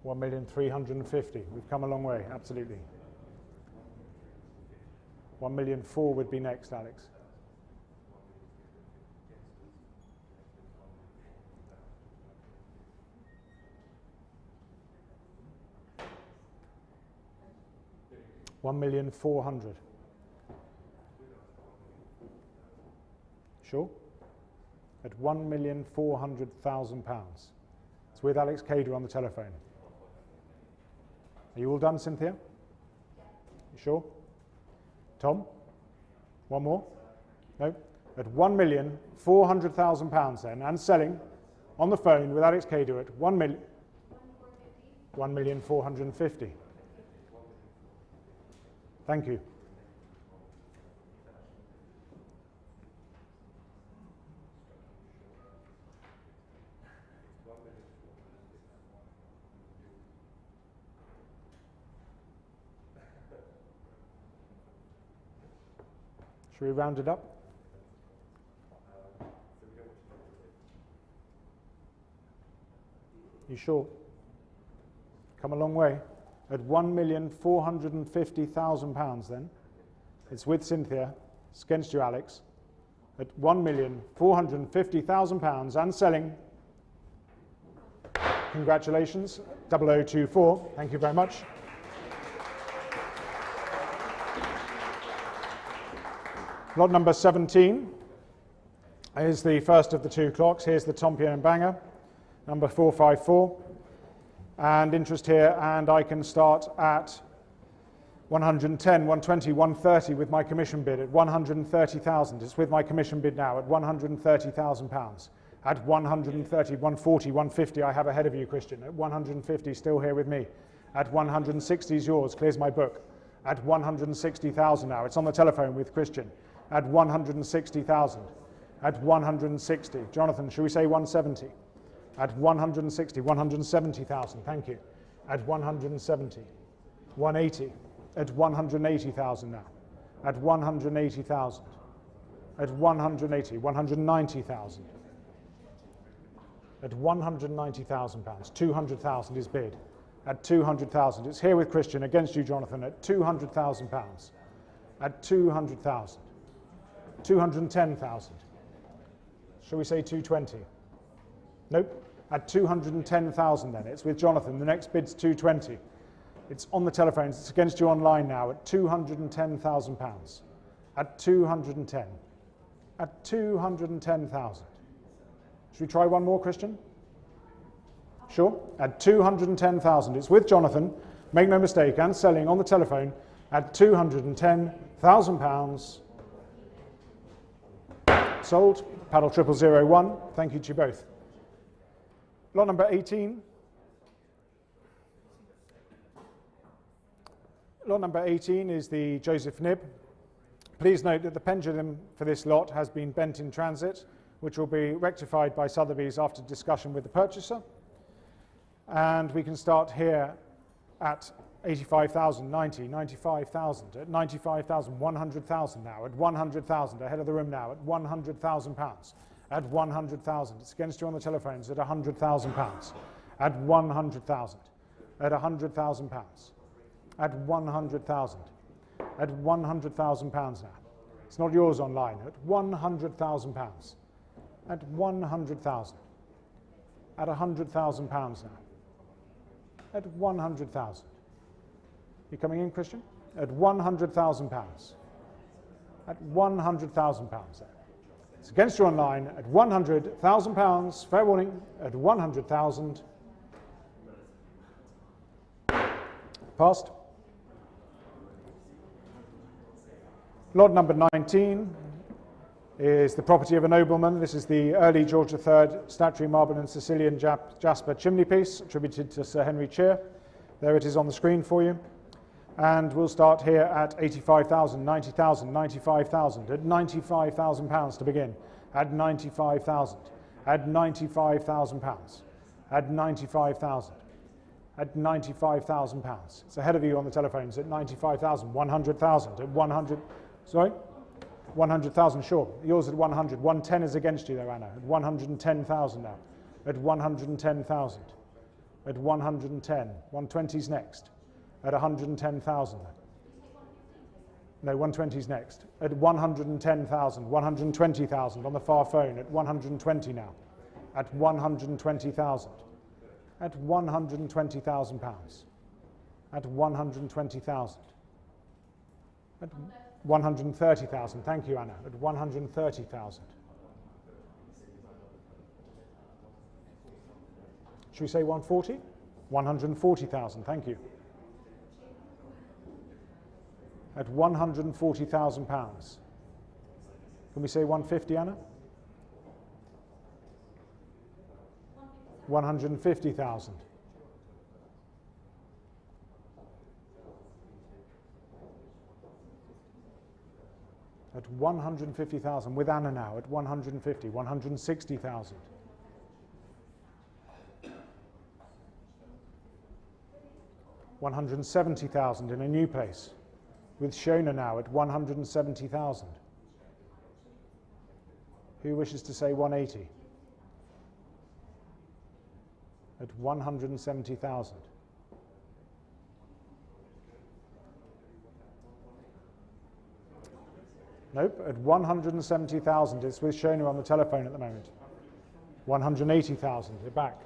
1,350,000. We've come a long way, absolutely. 1,400,000 would be next, Alex. 1,400,000. Sure? At £1,400,000. It's with Alex Cader on the telephone. Are you all done, Cynthia? You sure? Tom? One more? No? At £1,400,000 then, and selling on the phone with Alex Cader at 1,450,000. Thank you. Should we round it up? You sure? Come a long way. At £1,450,000 then. It's with Cynthia. It's against you, Alex. At £1,450,000 and selling. Congratulations. 0024. Thank you very much. Lot number 17 is the first of the two clocks. Here's the Tompion Banger, number 454. And interest here, and I can start at 110, 120, 130 with my commission bid at 130,000. It's with my commission bid now at £130,000. At 130, 140, 150, I have ahead of you, Christian. At 150, still here with me. At 160 is yours, clears my book. At 160,000 now. It's on the telephone with Christian. At 160,000. At 160. Jonathan, should we say 170? At 160, 170,000, thank you. At 170. 180. At 180,000 now. At 180,000. At 180, 190,000. At £190,000, 200,000 is bid. At 200,000, it's here with Christian, against you, Jonathan, at £200,000. At 200,000. 210,000. Shall we say 220? Nope. At 210,000 then. It's with Jonathan. The next bid's 220. It's on the telephones. It's against you online now at £210,000. At 210. At 210,000. Should we try one more, Christian? Sure. At 210,000. It's with Jonathan. Make no mistake. And selling on the telephone at £210,000. Sold. Paddle 0001. Thank you to you both. Lot number 18. Lot number 18 is the Joseph Nib. Please note that the pendulum for this lot has been bent in transit, which will be rectified by Sotheby's after discussion with the purchaser. And we can start here at 85,000, 90, 95,000, at 95,000, 100,000 now, at 100,000, ahead of the room now, at £100,000. At 100,000, it's against you on the telephones, at £100,000. At 100,000, at £100,000. At 100,000, at £100,000 now. It's not yours online, at £100,000. At 100,000. At £100,000 now. At 100,000. You coming in, Christian? At £100,000. At £100,000 there. It's against you online at £100,000. Fair warning, at 100,000. Passed. Lot number 19 is the property of a nobleman. This is the early George III statuary marble and Sicilian jasper chimneypiece attributed to Sir Henry Cheer. There it is on the screen for you. And we'll start here at 85,000, 90,000, 95,000, at £95,000 to begin. At 95,000, at £95,000, at 95,000, at £95,000. It's ahead of you on the telephones at 95,000, 100,000, at 100, sorry? 100,000, sure. Yours at 100. 110 is against you there, Anna. At 110,000 now. At 110,000. At 110. 120's next. At 110,000. No, 120's next. At 110,000. 120,000 on the far phone. At 120 now. At 120,000. At £120,000. At 120,000. At 130,000. Thank you, Anna. At 130,000. Should we say 140? 140,000. Thank you. At 140,000 pounds. Can we say 150, Anna? 150,000. At 150,000 with Anna now at 150, 160,000. $170,000 in a new place, with Shona now at 170,000. Who wishes to say 180? At 170,000. Nope, at 170,000. It's with Shona on the telephone at the moment. 180,000, you're back.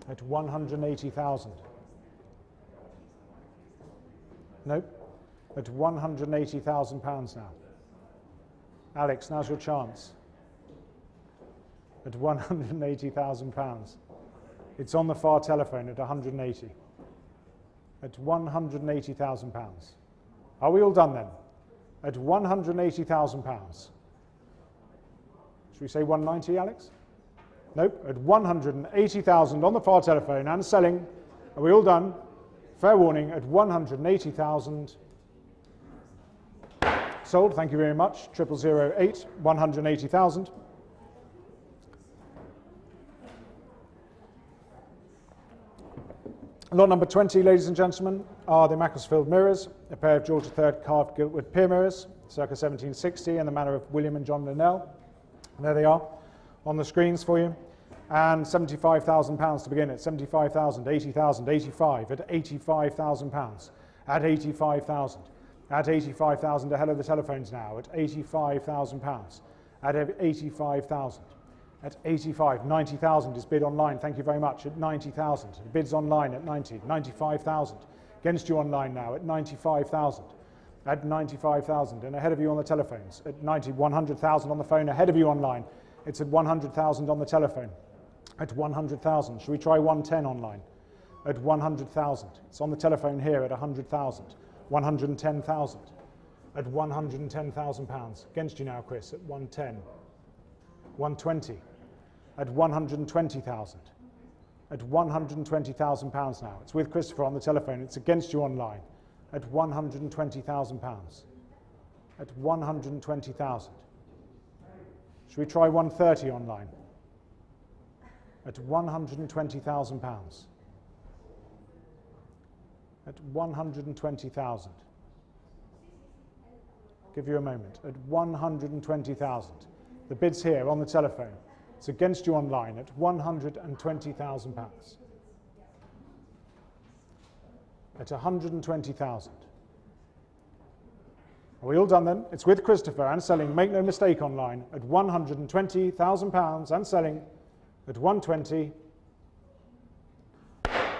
At 180,000. Nope, at 180,000 pounds now. Alex, now's your chance. At 180,000 pounds. It's on the far telephone at 180. At 180,000 pounds. Are we all done then? At 180,000 pounds. Should we say 190, Alex? Nope, at 180,000 on the far telephone and selling. Are we all done? Fair warning, at 180,000. Sold, thank you very much. 0008, 180,000. Lot number 20, ladies and gentlemen, are the Macclesfield mirrors, a pair of George III carved giltwood pier mirrors, circa 1760, in the manner of William and John Linnell. And there they are on the screens for you. And £75,000 to begin at 75,000, 80,000, 85, at 85,000 pounds, at 85,000, at 85,000, ahead of the telephones now, at 85,000 pounds, at 85,000. At 85, 90,000 is bid online, thank you very much, at 90,000. Bids online at 90, 95,000. Against you online now at 95,000. At 95,000, and ahead of you on the telephones, at 90, 100,000 on the phone, ahead of you online. It's at 100,000 on the telephone. At 100,000, should we try 110 online? At 100,000, it's on the telephone here at 100,000. 110,000. At 110,000 pounds. Against you now, Chris, at 110. 120. At 120,000. At 120,000 pounds now. It's with Christopher on the telephone. It's against you online. At 120,000 pounds. At 120,000. Should we try 130 online? At 120,000 pounds. At 120,000. Give you a moment. At 120,000. The bid's here on the telephone. It's against you online at 120,000 pounds. At 120,000. Are we all done then? It's with Christopher and selling, make no mistake, online at 120,000 pounds and selling at 120.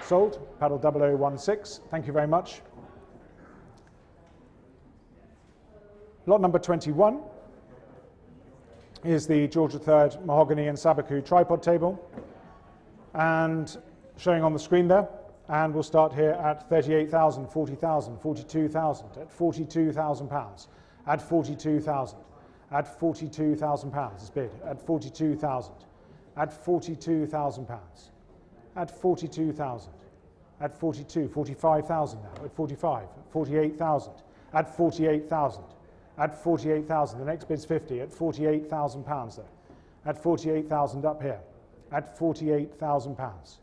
Sold, paddle 0016. Thank you very much. Lot number 21 is the George III mahogany and Sabaku tripod table, and showing on the screen there. And we'll start here at 38,000, 40,000, 42,000, at 42,000 pounds, at 42,000, at 42,000 pounds is bid, at 42,000, at 42,000 pounds, at 42,000, at 42, 45,000 now, at 45, 48,000, at 48,000. At 48,000, the next bid's 50, at 48,000 pounds there. At 48,000 up here. At 48,000 pounds.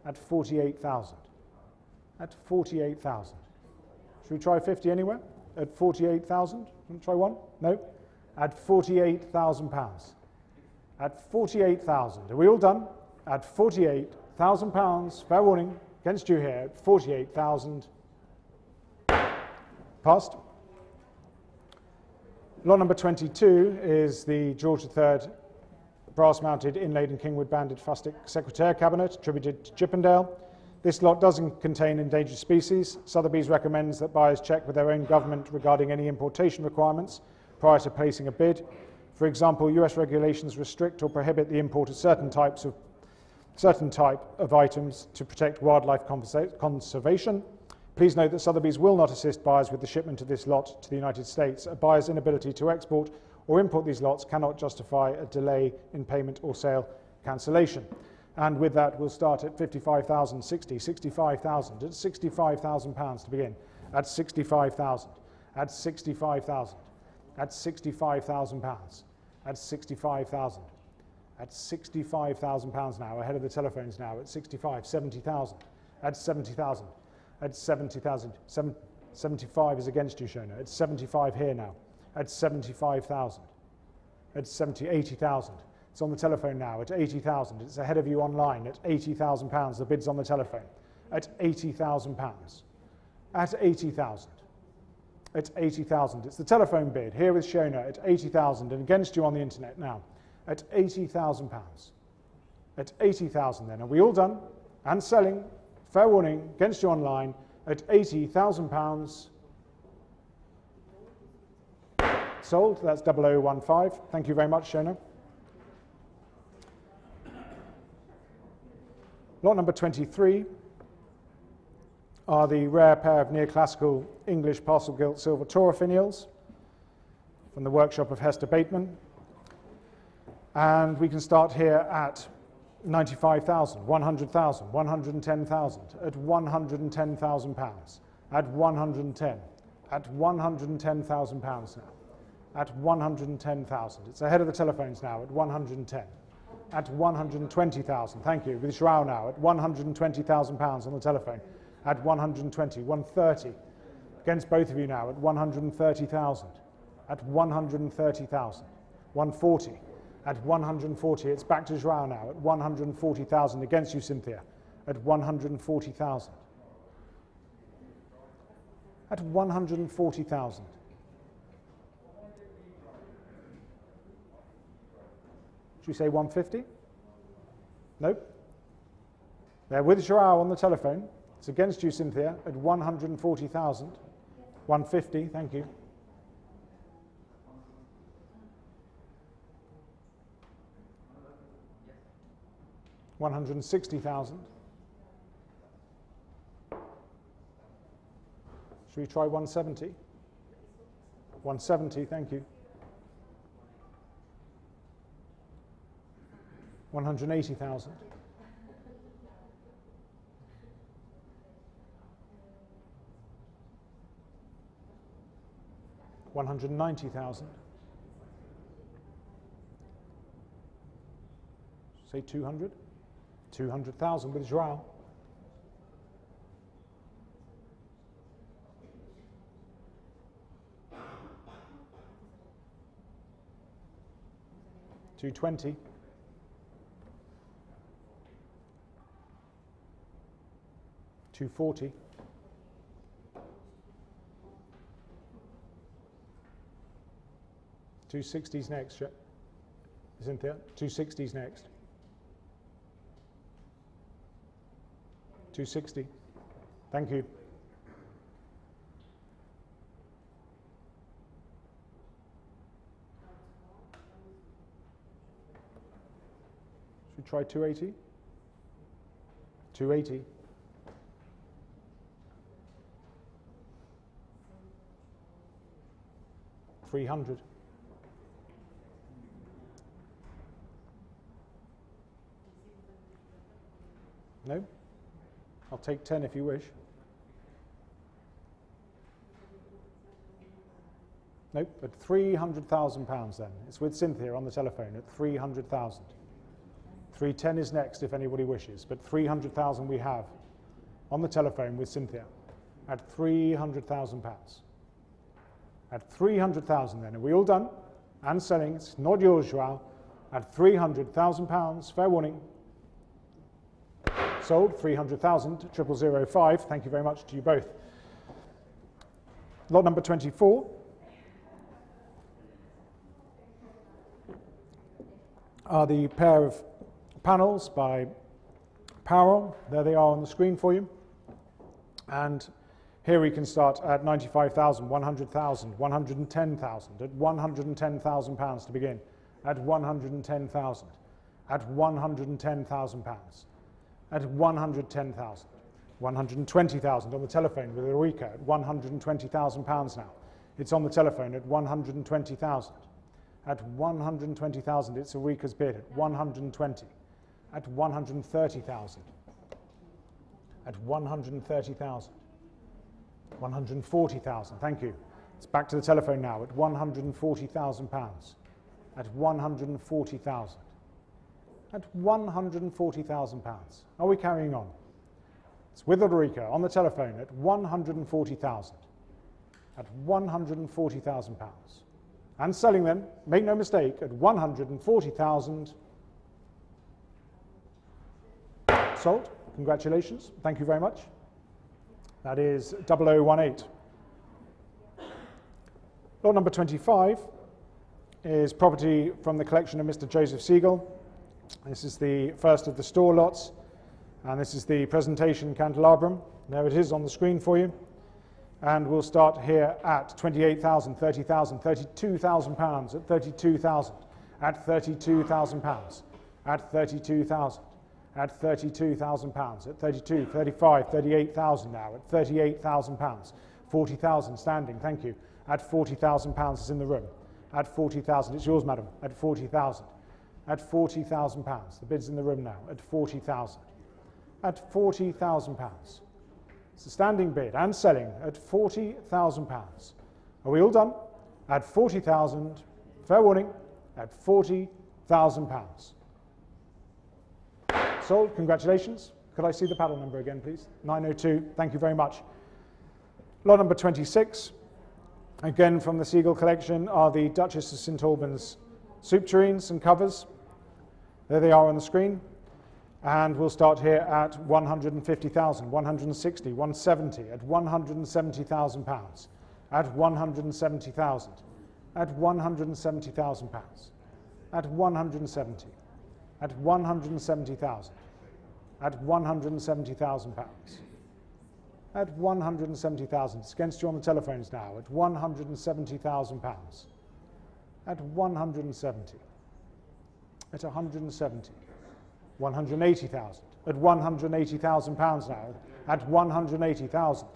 At 48,000. At 48,000. Should we try 50 anywhere? At 48,000? Want to try one? No? At 48,000 pounds. At 48,000. Are we all done? At 48,000 pounds. Fair warning. Against you here. At 48,000. Passed. Lot number 22 is the George III brass-mounted inlaid and kingwood banded fustic secretaire cabinet attributed to Chippendale. This lot doesn't contain endangered species. Sotheby's recommends that buyers check with their own government regarding any importation requirements prior to placing a bid. For example, US regulations restrict or prohibit the import of certain type of items to protect wildlife conservation. Please note that Sotheby's will not assist buyers with the shipment of this lot to the United States. A buyer's inability to export or import these lots cannot justify a delay in payment or sale cancellation. And with that, we'll start at 55,000, 60, 65,000, at 65,000 pounds to begin, at 65,000, at 65,000, at 65,000 pounds, at 65,000, at 65,000 pounds now, ahead of the telephones now, at 65, 70,000, at 70,000, at 70,000, 75 is against you, Shona, at 75 here now, at 75,000, at 70, 80,000. It's on the telephone now at 80,000. It's ahead of you online at 80,000 pounds. The bid's on the telephone at 80,000 pounds. At 80,000. At 80,000. It's the telephone bid here with Shona at 80,000 and against you on the internet now at 80,000 pounds. At 80,000 then. Are we all done? And selling. Fair warning. Against you online at 80,000 pounds. Sold. That's 0015. Thank you very much, Shona. Lot number 23 are the rare pair of neoclassical English parcel gilt silver Torah finials from the workshop of Hester Bateman. And we can start here at 95,000, 100,000, 110,000, at 110,000 pounds, at 110, at 110,000 pounds now, at 110,000. It's ahead of the telephones now at 110. At 120,000, thank you, with Joao now, at 120,000 pounds on the telephone, at 120, 130, against both of you now, at 130,000, at 130,000, 140, at 140, it's back to Joao now, at 140,000, against you, Cynthia, at 140,000, at 140,000. Should we say 150? Nope. They're with Joao on the telephone. It's against you, Cynthia, at 140,000. 150, thank you. $160,000. Should we try 170? 170, thank you. 180,000. $190,000. Say 200. 200,000 with Joao. $220. $240. $260's next, isn't there? $260's next. $260. Thank you. Should we try 280? 280. $300. No? I'll take 10 if you wish. Nope, at £300,000 then. It's with Cynthia on the telephone at 300,000. 310 is next if anybody wishes, but 300,000 we have on the telephone with Cynthia at £300,000. At 300,000 then. Are we all done? And selling. It's not yours, Joao. At £300,000. Fair warning. Sold. 300,000. 0005. Thank you very much to you both. Lot number 24. Are the pair of panels by power on. There they are on the screen for you. And here we can start at 95,000, 100,000, 110,000, at 110,000 pounds to begin, at 110,000, at 110,000 pounds, at 110,000, 120,000 on the telephone with Eureka at 120,000 pounds now. It's on the telephone at 120,000. At 120,000, it's Eureka's bid at 120, at 130,000, at 130,000, 140,000, thank you. It's back to the telephone now at 140,000 pounds, at 140,000, at 140,000 pounds. Are we carrying on? It's with Eureka on the telephone at 140,000, at 140,000 pounds. And selling them, make no mistake, at 140,000. Sold. Congratulations. Thank you very much. That is 0018. Lot number 25 is property from the collection of Mr. Joseph Siegel. This is the first of the store lots, and this is the presentation candelabrum. There it is on the screen for you. And we'll start here at 28,000, 30,000, 32,000 pounds, at 32,000, at 32,000 pounds, at 32,000, at 32,000 pounds, at 32, 35, 38,000 now, at 38,000 pounds, 40,000 standing, thank you, at 40,000 pounds is in the room, at 40,000, it's yours, madam, at 40,000, at 40,000 pounds, the bid's in the room now, at 40,000, at 40,000 pounds. It's a standing bid and selling at 40,000 pounds. Are we all done? At 40,000, fair warning, at 40,000 pounds. Sold, congratulations. Could I see the paddle number again, please? 902, thank you very much. Lot number 26, again from the Siegel collection, are the Duchess of St Albans soup tureens and covers. There they are on the screen. And we'll start here at 150,000, 160, 170, at 170,000 pounds, at 170,000, at 170,000 pounds, at 170, at 170,000, at 170,000 pounds, at 170,000. It's against you on the telephones now, at 170,000 pounds, at 170, at 170. 180,000, at 180,000 pounds now, at 180,000,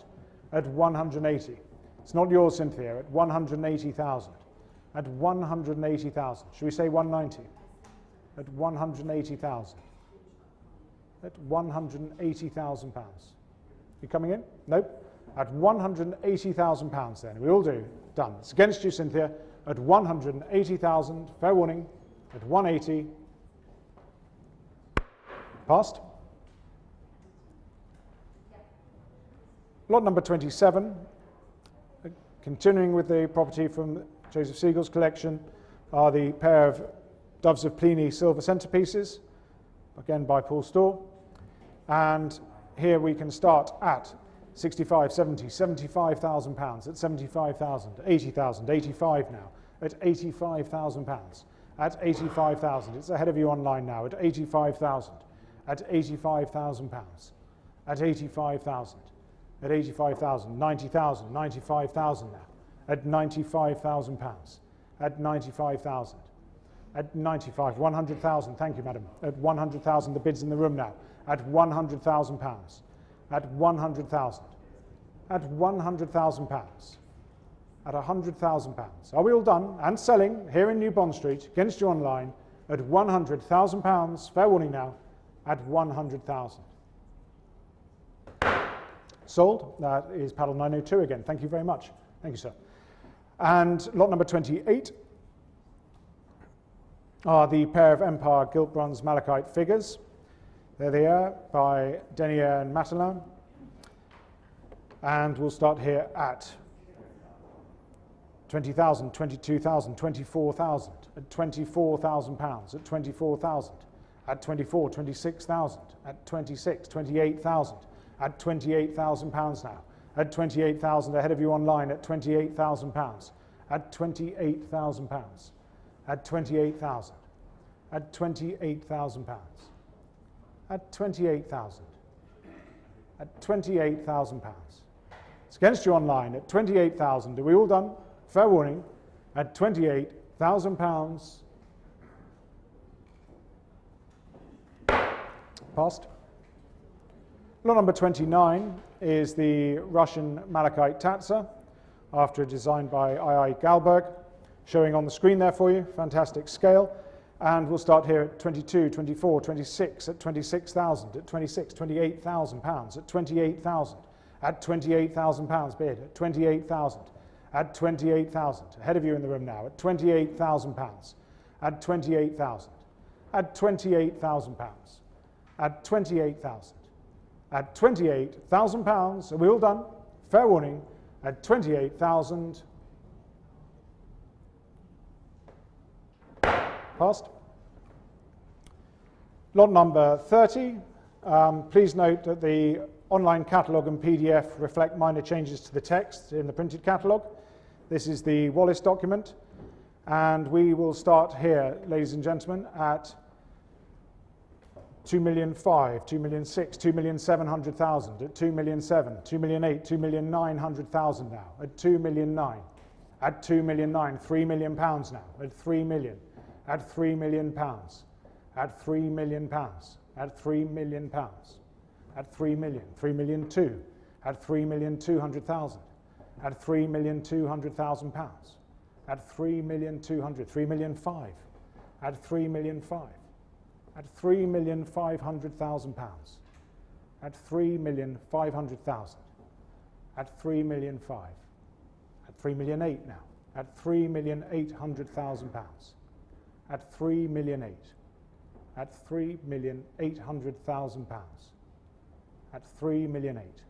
at 180. It's not yours, Cynthia, at 180,000, at 180,000. Should we say 190? At 180,000, at 180,000 pounds. You coming in? Nope. At 180,000 pounds then, we all do. Done. It's against you, Cynthia, at 180,000, fair warning, at 180. Passed. Lot number 27, continuing with the property from Joseph Siegel's collection, are the pair of Doves of Pliny silver centerpieces, again by Paul Storr. And here we can start at 65, 70, 75,000 pounds, at 75,000, 80,000, 85 now, at 85,000 pounds, at 85,000. It's ahead of you online now, at 85,000. At 85,000 pounds, at 85,000, at 85,000, 90,000, 95,000 now, at 95,000 pounds, at 95,000, at 95, 100,000, thank you, madam, at 100,000, the bid's in the room now, at 100,000 pounds, at 100,000, at 100,000 pounds, at 100,000 pounds. Are we all done? And selling here in New Bond Street, against you online, at 100,000 pounds, fair warning now, at 100,000. Sold. That is paddle 902 again. Thank you very much. Thank you, sir. And lot number 28 are the pair of Empire gilt bronze malachite figures. There they are by Denier and Matelin. And we'll start here at 20,000, 22,000, 24,000, at 24,000 pounds, at 24,000. At 24, 26,000, at 26, 28,000, at 28,000 pounds now, at 28,000 ahead of you online, at 28,000 pounds, at 28,000 pounds, at 28,000, at 28,000 pounds, at 28,000. At 28,000 pounds. It's against you online at 28,000. Are we all done? Fair warning. At 28,000 pounds. Passed. Lot number 29 is the Russian malachite tatsa, after a design by I.I. Galberg, showing on the screen there for you. Fantastic scale. And we'll start here at 22, 24, 26, at 26,000, at 26, 28,000 pounds, at 28,000, at 28,000 pounds bid, at 28,000, at 28,000. Ahead of you in the room now, at 28,000 pounds, at 28,000, at 28,000 pounds, at 28,000, at 28,000 pounds. Are we all done? Fair warning, at 28,000. Passed. Lot number 30. Please note that the online catalogue and PDF reflect minor changes to the text in the printed catalogue. This is the Wallace document, and we will start here, ladies and gentlemen, at 2,500,000, 2,600,000, 2,700,000, at 2,700,000, 2,800,000, 2,900,000 now, at 2,900,000, at 2,900,000, 3 million pounds now, at 3 million. At 3 million pounds, at 3 million pounds, at 3 million pounds, at 3 million, 3,200,000, at 3,200,000, at 3,200,000 pounds, at 3,200,000, 3,500,000, at 3,500,000, at 3,500,000 pounds, at 3,500,000, at 3,500,000, at 3,800,000 now, at 3,800,000 pounds. At 3,800,000, at 3,800,000 pounds, at 3,800,000,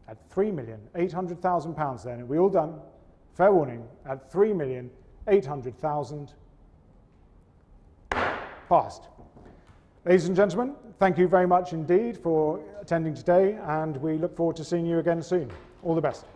at 3,800,000 pounds then. Are we all done? Fair warning, at 3,800,000. Passed. Ladies and gentlemen, thank you very much indeed for attending today, and we look forward to seeing you again soon. All the best.